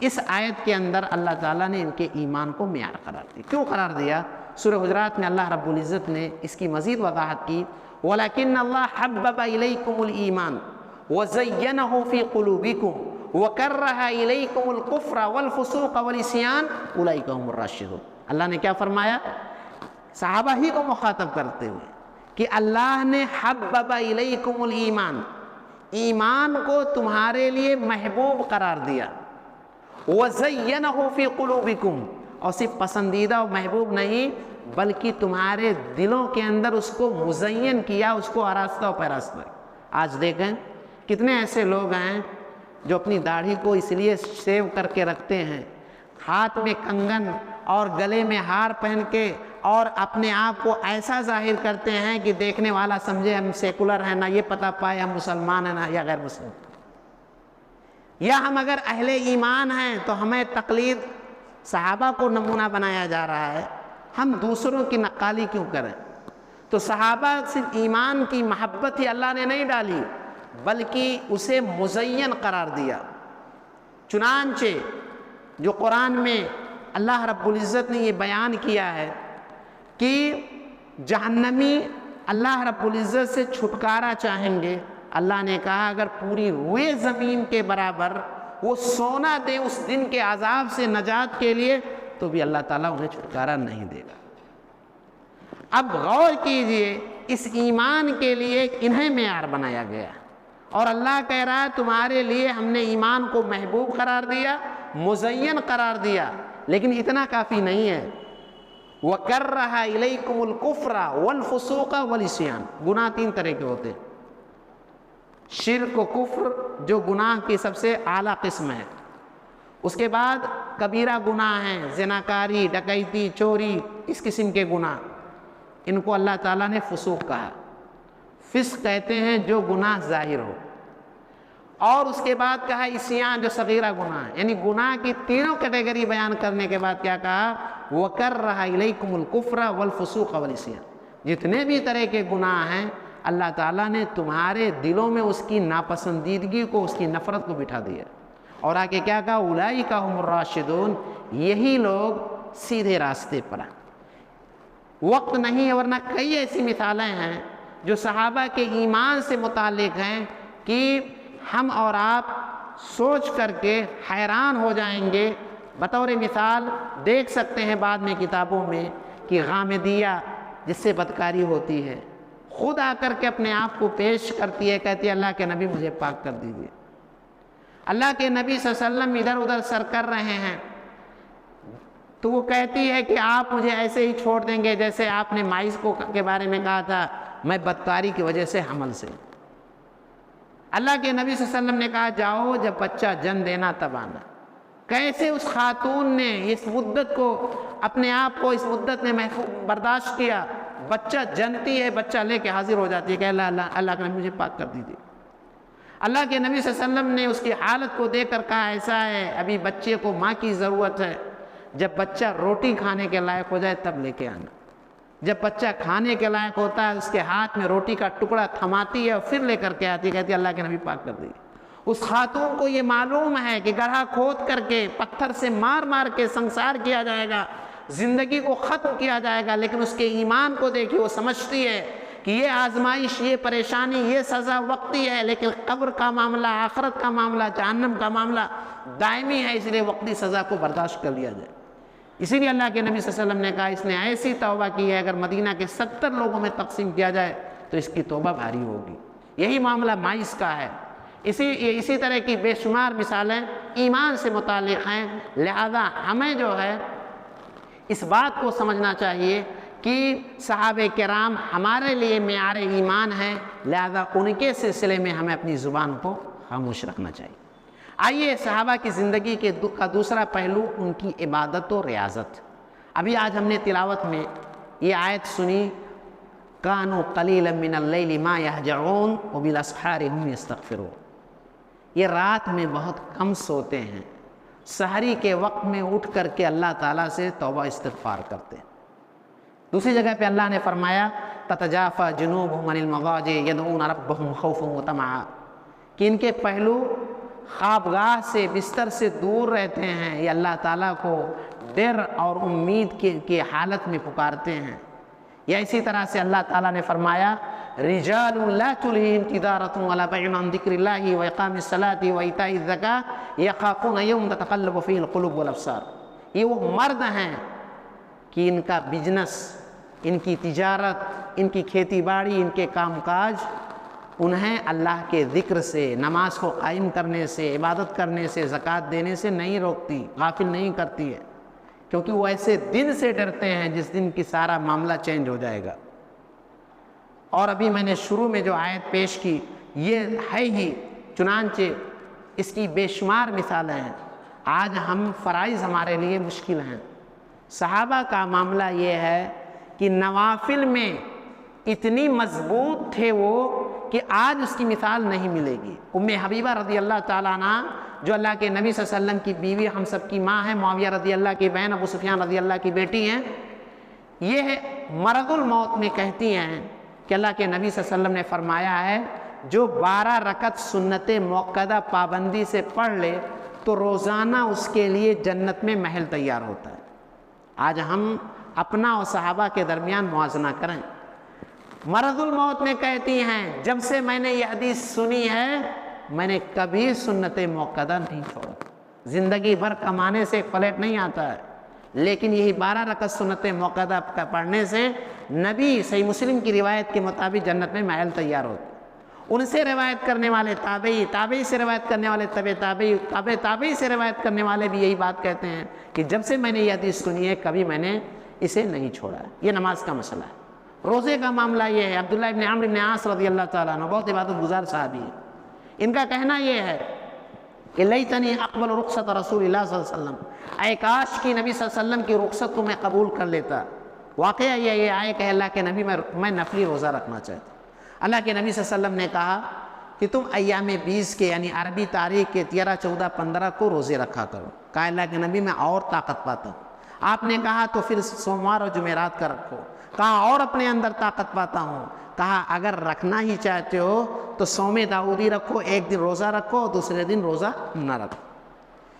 اس آیت کے اندر اللہ تعالیٰ نے ان کے ایمان کو معیار قرار دیا۔ کیوں قرار دیا؟ سورہ حجرات میں اللہ رب العزت نے اس کی مزید وضاحت کی، وَلَكِنَّ اللَّهَ حَبَّبَ إِلَيْكُمُ الْإِيمَانَ وَزَيَّنَهُ فِي قُلُوبِكُمْ وَكَرَّهَ إِلَيْكُمُ الْكُفْرَ وَالْفُسُوقَ وَالْعِصْيَانَ أُولَئِكَ هُمُ الرَّاشِدُونَ۔ اللہ نے کیا فرمایا؟ صحابہ ہی کو مخاطب کرتے ہوئے کہ اللہ نے حَبَّبَ إِلَيْكُمُ الْإِيمَانَ، ایمان کو تمہارے لیے محبوب قرار دیا، وَزَيَّنَهُ فِي قُلُوبِكُمْ، اور صرف پسندیدہ اور محبوب نہیں بلکہ تمہارے دلوں کے اندر اس کو مزین کیا، اس کو آراستہ و پیراستہ۔ آج دیکھیں کتنے ایسے لوگ ہیں جو اپنی داڑھی کو اس لیے سیو کر کے رکھتے ہیں، ہاتھ میں کنگن اور گلے میں ہار پہن کے، اور اپنے آپ کو ایسا ظاہر کرتے ہیں کہ دیکھنے والا سمجھے ہم سیکولر ہیں، نہ یہ پتہ پائے ہم مسلمان ہیں نہ یا غیر مسلم، یا ہم اگر اہل ایمان ہیں تو ہمیں تقلید صحابہ کو نمونہ بنایا جا رہا ہے، ہم دوسروں کی نقالی کیوں کریں؟ تو صحابہ صرف ایمان کی محبت ہی اللہ نے نہیں ڈالی بلکہ اسے مزین قرار دیا۔ چنانچہ جو قرآن میں اللہ رب العزت نے یہ بیان کیا ہے کہ جہنمی اللہ رب العزت سے چھٹکارا چاہیں گے، اللہ نے کہا اگر پوری روئے زمین کے برابر وہ سونا دے اس دن کے عذاب سے نجات کے لیے تو بھی اللہ تعالیٰ انہیں چھٹکارا نہیں دے گا۔ اب غور کیجئے، اس ایمان کے لیے انہیں معیار بنایا گیا، اور اللہ کہہ رہا ہے تمہارے لیے ہم نے ایمان کو محبوب قرار دیا، مزین قرار دیا، لیکن اتنا کافی نہیں ہے۔ وَكَرَّهَ إِلَيْكُمُ الْكُفْرَ وَالْفُسُوقَ وَالْعِصْيَانَ، گناہ تین طرح کے ہوتے ہیں۔ شرک و کفر جو گناہ کی سب سے اعلیٰ قسم ہے، اس کے بعد کبیرہ گناہ ہیں، زناکاری، ڈکیتی، چوری، اس قسم کے گناہ، ان کو اللہ تعالیٰ نے فسوق کہا۔ فسق کہتے ہیں جو گناہ ظاہر ہو، اور اس کے بعد کہا عصیان جو صغیرہ گناہ ہے، یعنی گناہ کی تینوں کیٹیگری بیان کرنے کے بعد کیا کہا؟ وَكَرَّهَ إِلَيْكُمُ الْكُفْرَ وَالْفُسُوقَ وَالْعِصْيَانَ، جتنے بھی طرح کے گناہ ہیں اللہ تعالیٰ نے تمہارے دلوں میں اس کی ناپسندیدگی کو، اس کی نفرت کو بٹھا دیا، اور آگے کیا کہا؟ اولئک هم الراشدون، یہی لوگ سیدھے راستے پر ہیں۔ وقت نہیں ہے ورنہ کئی ایسی مثالیں ہیں جو صحابہ کے ایمان سے متعلق ہیں کہ ہم اور آپ سوچ کر کے حیران ہو جائیں گے۔ بطور مثال دیکھ سکتے ہیں بعد میں کتابوں میں کہ غامدیہ جس سے بدکاری ہوتی ہے خود آ کر کے اپنے آپ کو پیش کرتی ہے، کہتی ہے اللہ کے نبی مجھے پاک کر دیجیے۔ اللہ کے نبی صلی اللہ علیہ وسلم ادھر ادھر سر کر رہے ہیں تو وہ کہتی ہے کہ آپ مجھے ایسے ہی چھوڑ دیں گے جیسے آپ نے مائز کو کے بارے میں کہا تھا، میں بدکاری کی وجہ سے حمل سے۔ اللہ کے نبی صلی اللہ علیہ وسلم نے کہا جاؤ جب بچہ جن دینا تب آنا۔ کیسے اس خاتون نے اس مدت کو، اپنے آپ کو اس مدت نے برداشت کیا، بچہ جنتی ہے، بچہ لے کے حاضر ہو جاتی ہے کہ اللہ کے نبی مجھے پاک کر دیجیے۔ اللہ کے نبی صلی اللہ علیہ وسلم نے اس کی حالت کو دیکھ کر کہا ایسا ہے ابھی بچے کو ماں کی ضرورت ہے، جب بچہ روٹی کھانے کے لائق ہو جائے تب لے کے آنا۔ جب بچہ کھانے کے لائق ہوتا ہے اس کے ہاتھ میں روٹی کا ٹکڑا تھماتی ہے اور پھر لے کر کے آتی ہے، کہتی ہے اللہ کے نبی پاک کر دیجیے۔ اس خاتون کو یہ معلوم ہے کہ گڑھا کھود کر کے پتھر سے مار مار کے سنسار کیا جائے گا، زندگی کو ختم کیا جائے گا، لیکن اس کے ایمان کو دیکھیں وہ سمجھتی ہے کہ یہ آزمائش، یہ پریشانی، یہ سزا وقتی ہے، لیکن قبر کا معاملہ، آخرت کا معاملہ، جہنم کا معاملہ دائمی ہے، اس لیے وقتی سزا کو برداشت کر لیا جائے۔ اسی لیے اللہ کے نبی صلی اللہ علیہ وسلم نے کہا اس نے ایسی توبہ کی ہے اگر مدینہ کے 70 لوگوں میں تقسیم کیا جائے تو اس کی توبہ بھاری ہوگی۔ یہی معاملہ مائز کا ہے۔ اسی طرح کی بے شمار مثالیں ایمان سے متعلق ہیں، لہذا ہمیں جو ہے اس بات کو سمجھنا چاہیے کہ صحابہ کرام ہمارے لیے معیار ایمان ہیں، لہذا ان کے سلسلے میں ہمیں اپنی زبان کو خاموش رکھنا چاہیے۔ آئیے صحابہ کی زندگی کا دوسرا پہلو ان کی عبادت و ریاضت۔ ابھی آج ہم نے تلاوت میں یہ آیت سنی، کانوا قلیلا من اللیل ما یہجعون وبالاسحار هم یستغفرون، یہ رات میں بہت کم سوتے ہیں، سحری کے وقت میں اٹھ کر کے اللہ تعالیٰ سے توبہ استغفار کرتے ہیں۔ دوسری جگہ پہ اللہ نے فرمایا تتجافى جنوبهم عن المضاجع يدعون ربهم خوفا وطمعا، کہ ان کے پہلو خوابگاہ سے، بستر سے دور رہتے ہیں، یہ اللہ تعالیٰ کو ڈر اور امید کی حالت میں پکارتے ہیں۔ یا اسی طرح سے اللہ تعالیٰ نے فرمایا رجال لا تلہیہم تجارۃ ولا بیع عن ذکر اللہ واقام الصلاۃ وایتاء الزکاۃ یخافون یوما تتقلب فیہ القلوب والابصار، یہ وہ مرد ہیں کہ ان کا بزنس، ان کی تجارت، ان کی کھیتی باڑی، ان کے کام کاج انہیں اللہ کے ذکر سے، نماز کو قائم کرنے سے، عبادت کرنے سے، زکوٰۃ دینے سے نہیں روکتی، غافل نہیں کرتی ہے، کیونکہ وہ ایسے دن سے ڈرتے ہیں جس دن کی سارا معاملہ چینج ہو جائے گا۔ اور ابھی میں نے شروع میں جو آیت پیش کی یہ ہے ہی، چنانچہ اس کی بے شمار مثالیں ہیں۔ آج ہم فرائض ہمارے لیے مشکل ہیں۔ صحابہ کا معاملہ یہ ہے کہ نوافل میں اتنی مضبوط تھے وہ کہ آج اس کی مثال نہیں ملے گی۔ ام حبیبہ رضی اللہ تعالیٰ عنہ جو اللہ کے نبی صلی اللہ علیہ وسلم کی بیوی، ہم سب کی ماں ہیں، معاویہ رضی اللہ کی بہن، ابو سفیان رضی اللہ کی بیٹی ہیں، یہ مرض الموت میں کہتی ہیں کہ اللہ کے نبی صلی اللہ علیہ وسلم نے فرمایا ہے جو 12 رکعت سنت موقدہ پابندی سے پڑھ لے تو روزانہ اس کے لیے جنت میں محل تیار ہوتا ہے۔ آج ہم اپنا اور صحابہ کے درمیان موازنہ کریں۔ مرض الموت میں کہتی ہیں جب سے میں نے یہ حدیث سنی ہے میں نے کبھی سنت موقدہ نہیں چھوڑا، زندگی بھر کمانے سے ایک پلیٹ نہیں آتا ہے، لیکن یہی 12 رکعت سنت موقدہ کا پڑھنے سے نبی صحیح مسلم کی روایت کے مطابق جنت میں محل تیار ہوتا ہے۔ ان سے روایت کرنے والے تابعی، تابعی سے روایت کرنے والے تابعی، تابعی سے روایت کرنے والے بھی یہی بات کہتے ہیں کہ جب سے میں نے یہ حدیث سنی ہے کبھی میں نے اسے نہیں چھوڑا ہے۔ یہ نماز کا مسئلہ ہے۔ روزے کا معاملہ یہ ہے، عبداللہ ابن عمرو ابن عاص رضی اللہ تعالیٰ عنہ بہت عبادت گزار صحابی ہیں، ان کا کہنا یہ ہے کہ لیتنی اقبل رخصت رسول اللہ صلی اللہ علیہ وسلم، اے کاش کی نبی صلی اللہ علیہ وسلم کی رخصت کو میں قبول کر لیتا۔ واقعہ یہ آئے کہ اللہ کے نبی میں نفلی روزہ رکھنا چاہتا۔ اللہ کے نبی صلی اللہ علیہ وسلم نے کہا کہ تم ایام 20 کے یعنی عربی تاریخ کے 13، 14، 15 کو روزے رکھا کرو۔ کہا اللہ کے نبی میں اور طاقت پاتا ہوں۔ آپ نے کہا تو پھر سوموار اور جمعرات کا رکھو۔ کہا اور اپنے اندر طاقت پاتا ہوں۔ کہا اگر رکھنا ہی چاہتے ہو تو صوم داؤدی رکھو، ایک دن روزہ رکھو اور دوسرے دن روزہ نہ رکھو۔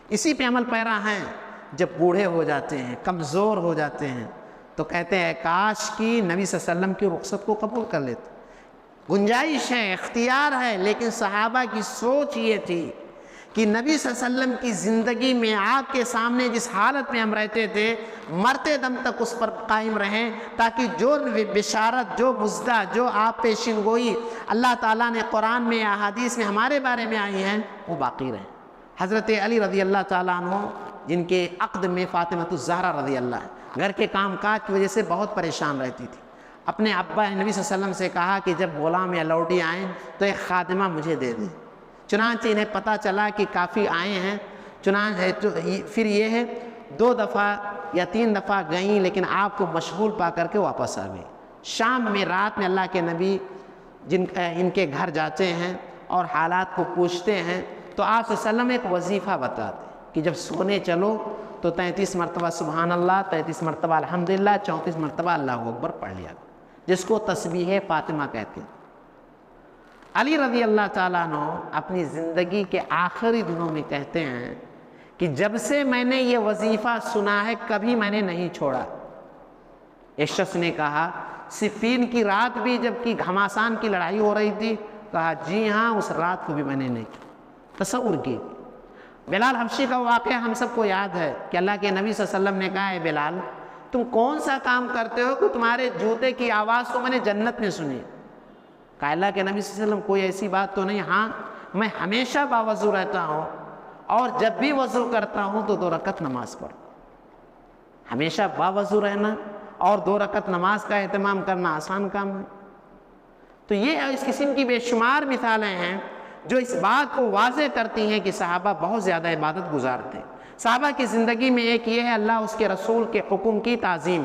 اسی پہ عمل پیرا ہیں۔ جب بوڑھے ہو جاتے ہیں، کمزور ہو جاتے ہیں تو کہتے ہیں کاش کی نبی صلی اللہ علیہ وسلم کی رخصت کو قبول کر لیتے۔ گنجائش ہے، اختیار ہے، لیکن صحابہ کی سوچ یہ تھی کہ نبی صلی اللہ علیہ وسلم کی زندگی میں آپ کے سامنے جس حالت میں ہم رہتے تھے مرتے دم تک اس پر قائم رہیں، تاکہ جو بشارت، جو مژدہ، جو آپ پیشین گوئی اللہ تعالیٰ نے قرآن میں یا احادیث میں ہمارے بارے میں آئی ہیں وہ باقی رہیں۔ حضرت علی رضی اللہ تعالیٰ عنہ جن کے عقد میں فاطمۃ الزہرا رضی اللہ گھر کے کام کاج کی وجہ سے بہت پریشان رہتی تھی، اپنے ابا نبی صلی اللہ علیہ وسلم سے کہا کہ جب غلام یا لوڈی آئیں تو ایک خادمہ مجھے دے دیں۔ چنانچہ انہیں پتہ چلا کہ کافی آئے ہیں، چنانچہ پھر یہ ہے 2 دفعہ یا 3 دفعہ گئیں لیکن آپ کو مشغول پا کر کے واپس آ گئی۔ شام میں رات میں اللہ کے نبی ان کے گھر جاتے ہیں اور حالات کو پوچھتے ہیں تو آپ صلی اللہ علیہ وسلم ایک وظیفہ بتاتے ہیں کہ جب سونے چلو تو 33 مرتبہ سبحان اللہ، 33 مرتبہ الحمدللہ، 34 مرتبہ اللہ اکبر پڑھ لیا، جس کو تسبیح فاطمہ کہتے ہیں۔ علی رضی اللہ تعالیٰ عنہ اپنی زندگی کے آخری دنوں میں کہتے ہیں کہ جب سے میں نے یہ وظیفہ سنا ہے کبھی میں نے نہیں چھوڑا۔ ایک شخص نے کہا صفین کی رات بھی جب کہ گھماسان کی لڑائی ہو رہی تھی، کہا جی ہاں اس رات کو بھی میں نے نہیں کی۔ تصور کی۔ بلال حبشی کا واقعہ ہم سب کو یاد ہے کہ اللہ کے نبی صلی اللہ علیہ وسلم نے کہا ہے بلال تم کون سا کام کرتے ہو کہ تمہارے جوتے کی آواز تو میں نے جنت میں سنی؟ کہا اللہ کے نبی صلی اللہ علیہ وسلم کوئی ایسی بات تو نہیں، ہاں میں ہمیشہ باوضو رہتا ہوں اور جب بھی وضو کرتا ہوں تو 2 رکعت نماز پڑھتا ہوں۔ ہمیشہ باوضو رہنا اور 2 رکعت نماز کا اہتمام کرنا آسان کام ہے۔ تو یہ اس قسم کی بے شمار مثالیں ہیں جو اس بات کو واضح کرتی ہیں کہ صحابہ بہت زیادہ عبادت گزار تھے۔ صحابہ کی زندگی میں ایک یہ ہے اللہ اس کے رسول کے حکم کی تعظیم۔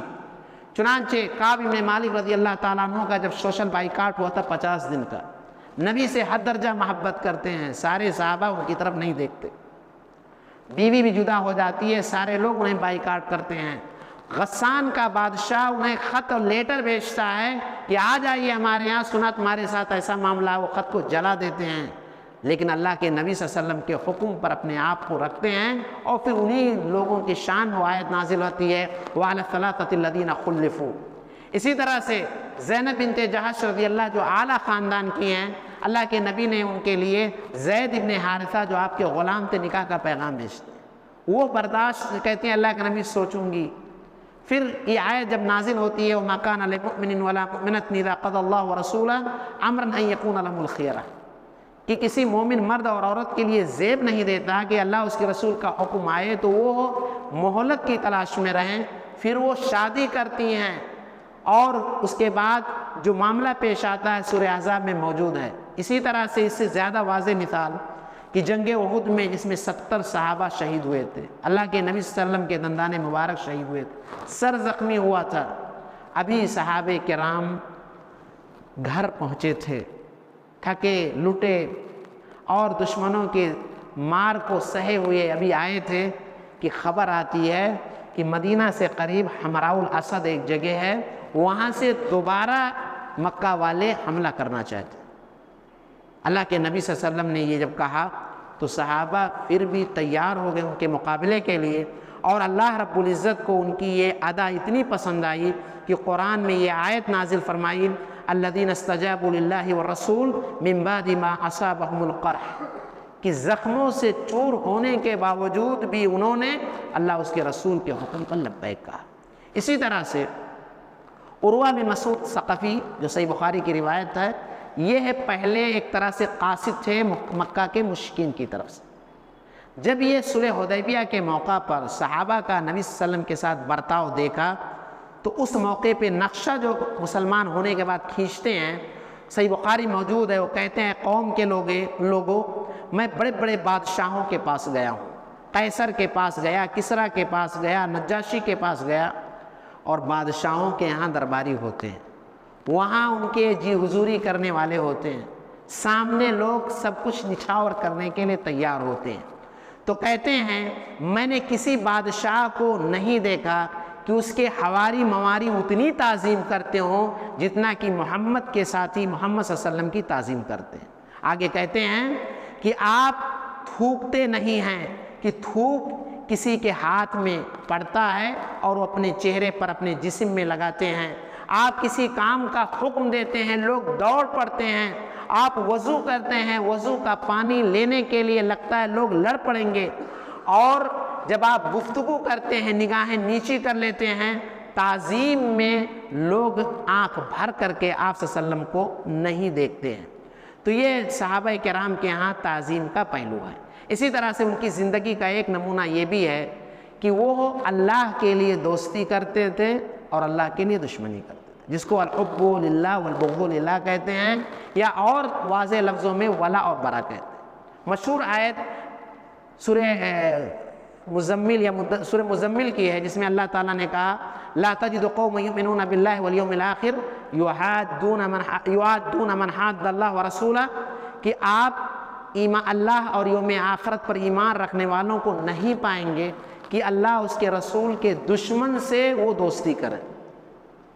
چنانچہ کعب بن مالک رضی اللہ تعالیٰ عنہ کا جب سوشل بائیکاٹ ہوا تھا 50 دن کا، نبی سے حد درجہ محبت کرتے ہیں، سارے صحابہ ان کی طرف نہیں دیکھتے، بیوی بھی جدا ہو جاتی ہے، سارے لوگ انہیں بائیکاٹ کرتے ہیں۔ غسان کا بادشاہ انہیں خط اور لیٹر بھیجتا ہے کہ آ جائیے ہمارے ہاں، سنا تمہارے ساتھ ایسا معاملہ ہے، وہ خط کو جلا دیتے ہیں، لیکن اللہ کے نبی صلی اللہ علیہ وسلم کے حکم پر اپنے آپ کو رکھتے ہیں، اور پھر انہی لوگوں کی شان وہ آیت نازل ہوتی ہے وَعَلَى الثَّلَاثَةِ الَّذِينَ خُلِّفُوا۔ اسی طرح سے زینب بنت جحش رضی اللہ جو اعلیٰ خاندان کی ہیں، اللہ کے نبی نے ان کے لیے زید ابن حارثہ جو آپ کے غلام تھے نکاح کا پیغام بھیجتے ہیں، وہ برداشت کہتے ہیں اللہ کے نبی سوچوں گی۔ پھر یہ آیت جب نازل ہوتی ہے وَمَا كَانَ لِمُؤْمِنٍ وَلَا مُؤْمِنَةٍ إِذَا قَضَى اللَّهُ وَرَسُولُهُ أَمْرًا أَن يَكُونَ لَهُمُ الْخِيَرَةُ، کہ کسی مومن مرد اور عورت کے لیے زیب نہیں دیتا کہ اللہ اس کے رسول کا حکم آئے تو وہ مہلت کی تلاش میں رہیں، پھر وہ شادی کرتی ہیں، اور اس کے بعد جو معاملہ پیش آتا ہے سورہ احزاب میں موجود ہے۔ اسی طرح سے اس سے زیادہ واضح مثال کہ جنگ احد میں جس میں 70 صحابہ شہید ہوئے تھے، اللہ کے نبی صلی اللہ علیہ وسلم کے دندان مبارک شہید ہوئے تھے، سر زخمی ہوا تھا، ابھی صحابہ کرام گھر پہنچے تھے، تھکے لٹے اور دشمنوں کے مار کو سہے ہوئے ابھی آئے تھے کہ خبر آتی ہے کہ مدینہ سے قریب حمراء الاسد ایک جگہ ہے، وہاں سے دوبارہ مکہ والے حملہ کرنا چاہتے۔ اللہ کے نبی صلی اللہ علیہ وسلم نے یہ جب کہا تو صحابہ پھر بھی تیار ہو گئے ان کے مقابلے کے لیے، اور اللہ رب العزت کو ان کی یہ ادا اتنی پسند آئی کہ قرآن میں یہ آیت نازل فرمائی الذین استجابوا للہ والرسول من بعد ما اصابهم القرح، کہ زخموں سے چور ہونے کے باوجود بھی انہوں نے اللہ اس کے رسول کے حکم پر لبیک کہا۔ اسی طرح سے عروہ بن مسعود ثقفی جو صحیح بخاری کی روایت ہے، یہ ہے پہلے ایک طرح سے قاصد تھے مکہ کے مشرکین کی طرف سے۔ جب یہ صلح حدیبیہ کے موقع پر صحابہ کا نبی صلی اللہ علیہ وسلم کے ساتھ برتاؤ دیکھا تو اس موقع پہ نقشہ جو مسلمان ہونے کے بعد کھینچتے ہیں، صحیح بخاری موجود ہے، وہ کہتے ہیں قوم کے لوگوں میں بڑے بڑے بادشاہوں کے پاس گیا ہوں، قیصر کے پاس گیا، کسریٰ کے پاس گیا، نجاشی کے پاس گیا، اور بادشاہوں کے یہاں درباری ہوتے ہیں، وہاں ان کے جی حضوری کرنے والے ہوتے ہیں، سامنے لوگ سب کچھ نچھاور کرنے کے لیے تیار ہوتے ہیں۔ تو کہتے ہیں میں نے کسی بادشاہ کو نہیں دیکھا کہ اس کے حواری مواری اتنی تعظیم کرتے ہوں جتنا کہ محمد کے ساتھی محمد صلی اللہ علیہ وسلم کی تعظیم کرتے ہیں۔ آگے کہتے ہیں کہ آپ تھوکتے نہیں ہیں کہ تھوک کسی کے ہاتھ میں پڑتا ہے اور وہ اپنے چہرے پر اپنے جسم میں لگاتے ہیں، آپ کسی کام کا حکم دیتے ہیں لوگ دوڑ پڑتے ہیں، آپ وضو کرتے ہیں وضو کا پانی لینے کے لیے لگتا ہے لوگ لڑ پڑیں گے، اور جب آپ گفتگو کرتے ہیں نگاہیں نیچی کر لیتے ہیں، تعظیم میں لوگ آنکھ بھر کر کے آپ صلی اللہ علیہ وسلم کو نہیں دیکھتے ہیں۔ تو یہ صحابہ کرام کے ہاں تعظیم کا پہلو ہے۔ اسی طرح سے ان کی زندگی کا ایک نمونہ یہ بھی ہے کہ وہ اللہ کے لیے دوستی کرتے تھے اور اللہ کے لیے دشمنی کرتے تھے، جس کو الحب للہ والبغض للہ کہتے ہیں، یا اور واضح لفظوں میں ولا اور برا کہتے ہیں۔ مشہور آیت سورہ مزمل کی ہے جس میں اللہ تعالیٰ نے کہا لا تجد قوم یؤمنون باللہ والیوم الآخر یوادون من حاد اللہ ورسولہ، کہ آپ ایمان اللہ اور یوم آخرت پر ایمان رکھنے والوں کو نہیں پائیں گے کہ اللہ اس کے رسول کے دشمن سے وہ دوستی کرے۔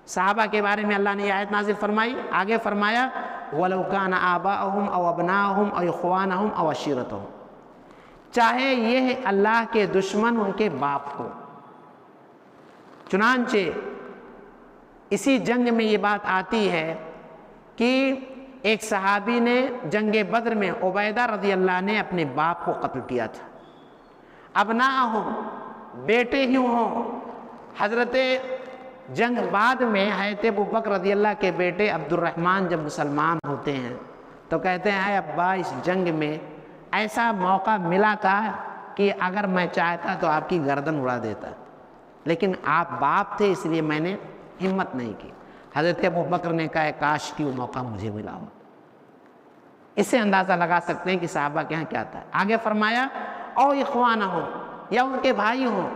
صحابہ کے بارے میں اللہ نے یہ آیت نازل فرمائی، آگے فرمایا وَلَوْ كَانَ آبَاؤُهُمْ أَوْ أَبْنَاؤُهُمْ أَوْ إِخْوَانُهُمْ أَوْ عَشِيرَتُهُمْ، چاہے یہ اللہ کے دشمن ان کے باپ ہو۔ چنانچہ اسی جنگ میں یہ بات آتی ہے کہ ایک صحابی نے جنگ بدر میں عبیدہ رضی اللہ نے اپنے باپ کو قتل کیا تھا، ابنا ہوں، بیٹے ہی ہوں۔ حضرت جنگ بعد میں حضرت ابوبکر رضی اللہ کے بیٹے عبد الرحمن جب مسلمان ہوتے ہیں تو کہتے ہیں اے ابا، اس جنگ میں ایسا موقع ملا تھا کہ اگر میں چاہتا تو آپ کی گردن اڑا دیتا، لیکن آپ باپ تھے اس لیے میں نے ہمت نہیں کی۔ حضرت ابوبکر نے کہا کاش کی وہ موقع مجھے ملا ہو۔ اس سے اندازہ لگا سکتے ہیں کہ صحابہ کے ہاں کیا تھا۔ آگے فرمایا او اخوانہ ہو، یا ان کے بھائی ہوں۔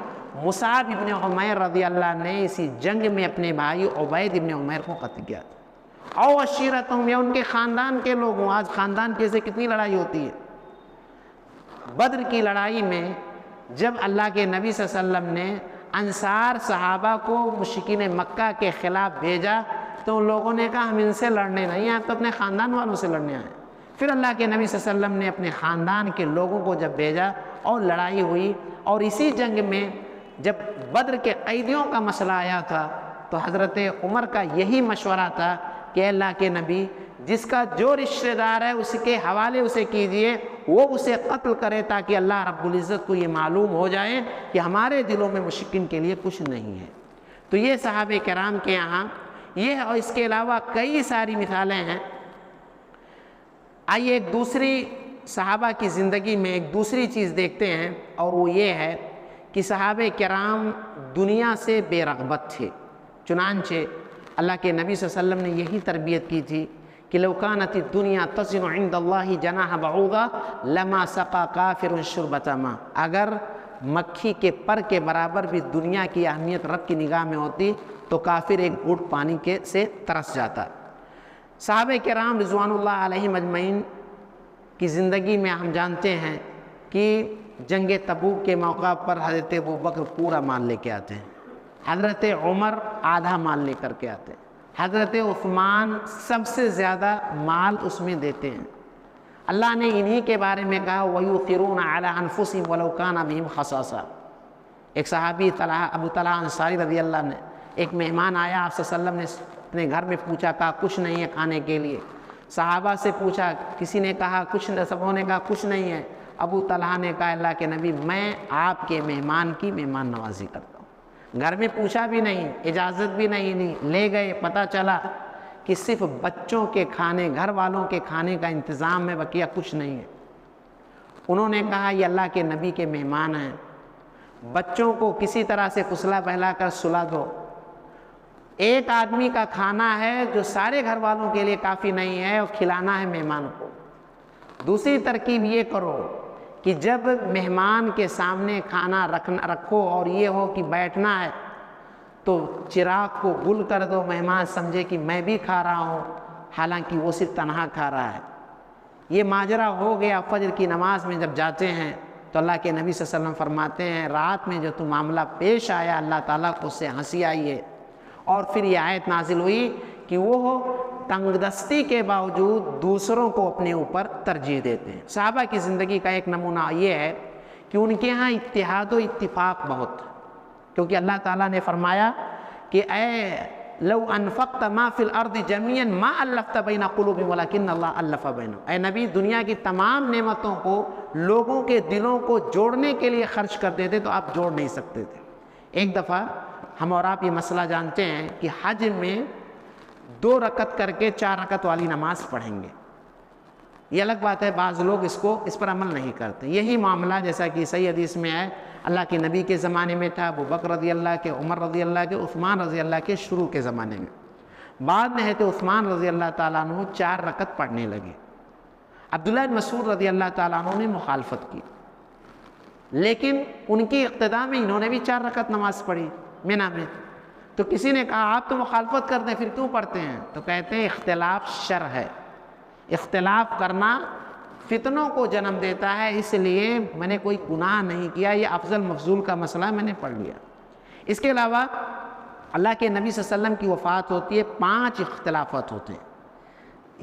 مصعب ابن عمیر رضی اللہ نے اسی جنگ میں اپنے بھائی عبید ابن عمیر کو قتل کیا تھا۔ او عشیرتہم، یا ان کے خاندان کے لوگ ہوں۔ آج خاندان کی سے کتنی لڑائی ہوتی ہے۔ بدر کی لڑائی میں جب اللہ کے نبی صلی اللہ علیہ وسلم نے انصار صحابہ کو مشرکین مکہ کے خلاف بھیجا تو ان لوگوں نے کہا ہم ان سے لڑنے نہیں آئے، تو اپنے خاندان والوں سے لڑنے آئے۔ پھر اللہ کے نبی صلی اللہ علیہ وسلم نے اپنے خاندان کے لوگوں کو جب بھیجا اور لڑائی ہوئی، اور اسی جنگ میں جب بدر کے قیدیوں کا مسئلہ آیا تھا تو حضرت عمر کا یہی مشورہ تھا کہ اللہ کے نبی، جس کا جو رشتہ دار ہے اس کے حوالے اسے کیجئے، وہ اسے قتل کرے تاکہ اللہ رب العزت کو یہ معلوم ہو جائے کہ ہمارے دلوں میں مشرکین کے لیے کچھ نہیں ہے۔ تو یہ صحابہ کرام کے یہاں یہ ہے، اور اس کے علاوہ کئی ساری مثالیں ہیں۔ آئیے ایک دوسری صحابہ کی زندگی میں ایک دوسری چیز دیکھتے ہیں، اور وہ یہ ہے کہ صحابہ کرام دنیا سے بے رغبت تھے۔ چنانچہ اللہ کے نبی صلی اللہ علیہ وسلم نے یہی تربیت کی تھی کہ لو کانت الدنیا تزن عند اللہ جناح بعوضہ لما سقى کافر شربة ماء، اگر مکھی کے پر کے برابر بھی دنیا کی اہمیت رب کی نگاہ میں ہوتی تو کافر ایک گھونٹ پانی کے سے ترس جاتا۔ صحابہ کرام رضوان اللہ علیہم اجمعین کی زندگی میں ہم جانتے ہیں کہ جنگ تبوک کے موقع پر حضرت ابوبکر پورا مال لے کے آتے ہیں، حضرت عمر آدھا مال لے کر کے آتے ہیں، حضرت عثمان سب سے زیادہ مال اس میں دیتے ہیں۔ اللہ نے انہی کے بارے میں کہا وَيُؤْثِرُونَ عَلَىٰ أَنفُسِهِمْ وَلَوْ كَانَ بِهِمْ خَصَاصَةٌ۔ ایک صحابی ابو طلحہ انصاری رضی اللہ نے، ایک مہمان آیا، آپ صلی اللہ علیہ وسلم نے اپنے گھر میں پوچھا، کہا کچھ نہیں ہے کھانے کے لیے۔ صحابہ سے پوچھا، کسی نے کہا کچھ نہیں، سبوں نے کہا کچھ نہیں ہے۔ ابو طلحہ نے کہا اللہ کے نبی، میں آپ کے مہمان کی مہمان نوازی کرتا ہوں۔ گھر میں پوچھا بھی نہیں، اجازت بھی نہیں لے گئے، پتہ چلا کہ صرف بچوں کے کھانے، گھر والوں کے کھانے کا انتظام ہے، بقیہ کچھ نہیں ہے۔ انہوں نے کہا یہ اللہ کے نبی کے مہمان ہیں، بچوں کو کسی طرح سے پھسلا پہلا کر سلا دو۔ ایک آدمی کا کھانا ہے جو سارے گھر والوں کے لیے کافی نہیں ہے، اور کھلانا ہے مہمان کو۔ دوسری ترکیب یہ کرو کہ جب مہمان کے سامنے کھانا رکھو اور یہ ہو کہ بیٹھنا ہے تو چراغ کو گل کر دو، مہمان سمجھے کہ میں بھی کھا رہا ہوں، حالانکہ وہ صرف تنہا کھا رہا ہے۔ یہ ماجرا ہو گیا۔ فجر کی نماز میں جب جاتے ہیں تو اللہ کے نبی صلی اللہ علیہ وسلم فرماتے ہیں رات میں جو معاملہ پیش آیا اللہ تعالیٰ کو اس سے ہنسی آئی ہے، اور پھر یہ آیت نازل ہوئی کہ وہ تنگ دستی کے باوجود دوسروں کو اپنے اوپر ترجیح دیتے ہیں۔ صحابہ کی زندگی کا ایک نمونہ یہ ہے کہ ان کے ہاں اتحاد و اتفاق بہت تھا، کیونکہ اللہ تعالیٰ نے فرمایا کہ اے لو انفقت ما فی الارض جميعا ما الفت بین قلوبہم ولکن اللہ الف بینہم۔ اے نبی، دنیا کی تمام نعمتوں کو لوگوں کے دلوں کو جوڑنے کے لیے خرچ کرتے تھے تو آپ جوڑ نہیں سکتے تھے۔ ایک دفعہ ہم اور آپ یہ مسئلہ جانتے ہیں کہ حج میں 2 رکعت کر کے 4 رکعت والی نماز پڑھیں گے۔ یہ الگ بات ہے، بعض لوگ اس پر عمل نہیں کرتے۔ یہی معاملہ جیسا کہ صحیح حدیث میں ہے، اللہ کے نبی کے زمانے میں تھا، ابوبکر رضی اللہ کے، عمر رضی اللہ کے، عثمان رضی اللہ کے شروع کے زمانے میں۔ بعد میں ہے تو عثمان رضی اللہ تعالیٰ عنہ 4 رکعت پڑھنے لگے۔ عبداللہ بن مسعود رضی اللہ تعالیٰ عنہ نے مخالفت کی، لیکن ان کی اقتداء میں انہوں نے بھی 4 رکعت نماز پڑھی مینا میں۔ تو کسی نے کہا آپ تو مخالفت کرتے ہیں پھر کیوں پڑھتے ہیں؟ تو کہتے ہیں اختلاف شر ہے، اختلاف کرنا فتنوں کو جنم دیتا ہے، اس لیے میں نے کوئی گناہ نہیں کیا، یہ افضل مفضول کا مسئلہ ہے، میں نے پڑھ لیا۔ اس کے علاوہ اللہ کے نبی صلی اللہ علیہ وسلم کی وفات ہوتی ہے، 5 اختلافات ہوتے ہیں۔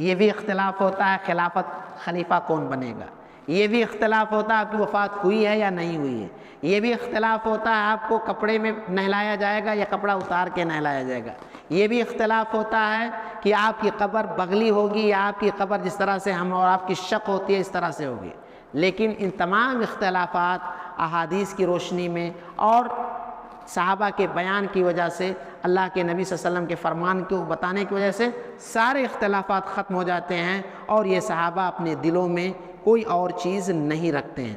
یہ بھی اختلاف ہوتا ہے خلافت، خلیفہ کون بنے گا، یہ بھی اختلاف ہوتا ہے آپ کی وفات ہوئی ہے یا نہیں ہوئی ہے، یہ بھی اختلاف ہوتا ہے آپ کو کپڑے میں نہلایا جائے گا یا کپڑا اتار کے نہلایا جائے گا، یہ بھی اختلاف ہوتا ہے کہ آپ کی قبر بغلی ہوگی یا آپ کی قبر جس طرح سے ہم اور آپ کی شق ہوتی ہے اس طرح سے ہوگی۔ لیکن ان تمام اختلافات احادیث کی روشنی میں اور صحابہ کے بیان کی وجہ سے، اللہ کے نبی صلی اللہ علیہ وسلم کے فرمان کو بتانے کی وجہ سے سارے اختلافات ختم ہو جاتے ہیں، اور یہ صحابہ اپنے دلوں میں کوئی اور چیز نہیں رکھتے ہیں۔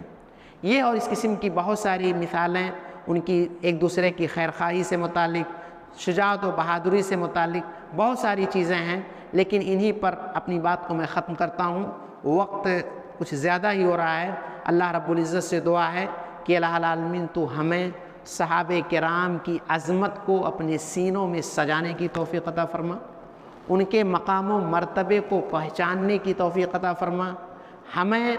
یہ اور اس قسم کی بہت ساری مثالیں ان کی ایک دوسرے کی خیرخواہی سے متعلق، شجاعت و بہادری سے متعلق بہت ساری چیزیں ہیں، لیکن انہی پر اپنی بات کو میں ختم کرتا ہوں، وقت کچھ زیادہ ہی ہو رہا ہے۔ اللہ رب العزت سے دعا ہے کہ الہ العالمین تو ہمیں صحابہ کرام کی عظمت کو اپنے سینوں میں سجانے کی توفیق عطا فرما، ان کے مقام و مرتبے کو پہچاننے کی توفیق عطا فرما، ہمیں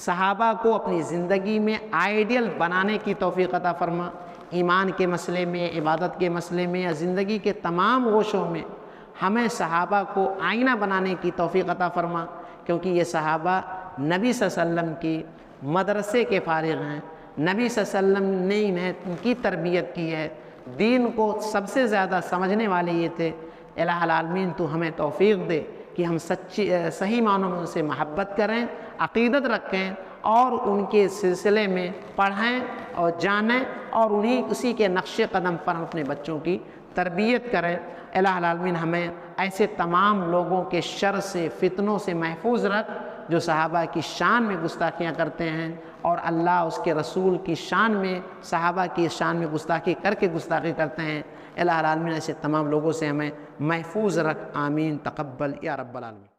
صحابہ کو اپنی زندگی میں آئیڈیل بنانے کی توفیق عطا فرما، ایمان کے مسئلے میں، عبادت کے مسئلے میں یا زندگی کے تمام گوشوں میں ہمیں صحابہ کو آئینہ بنانے کی توفیق عطا فرما، کیونکہ یہ صحابہ نبی صلی اللہ علیہ وسلم کی مدرسے کے فارغ ہیں، نبی صلی اللہ علیہ وسلم نے انہیں ان کی تربیت کی ہے، دین کو سب سے زیادہ سمجھنے والے یہ تھے۔ الہ العالمین تو ہمیں توفیق دے کہ ہم صحیح معنوں میں ان سے محبت کریں، عقیدت رکھیں اور ان کے سلسلے میں پڑھیں اور جانیں، اور اسی کے نقش قدم پر ہم اپنے بچوں کی تربیت کریں۔ الہ العالمین ہمیں ایسے تمام لوگوں کے شر سے، فتنوں سے محفوظ رکھ جو صحابہ کی شان میں گستاخیاں کرتے ہیں، اور اللہ اس کے رسول کی شان میں، صحابہ کی شان میں گستاخی کر کے گستاخی کرتے ہیں۔ الہ العالمین ایسے تمام لوگوں سے ہمیں محفوظ رکھ، آمین، تقبل یا رب العالمین۔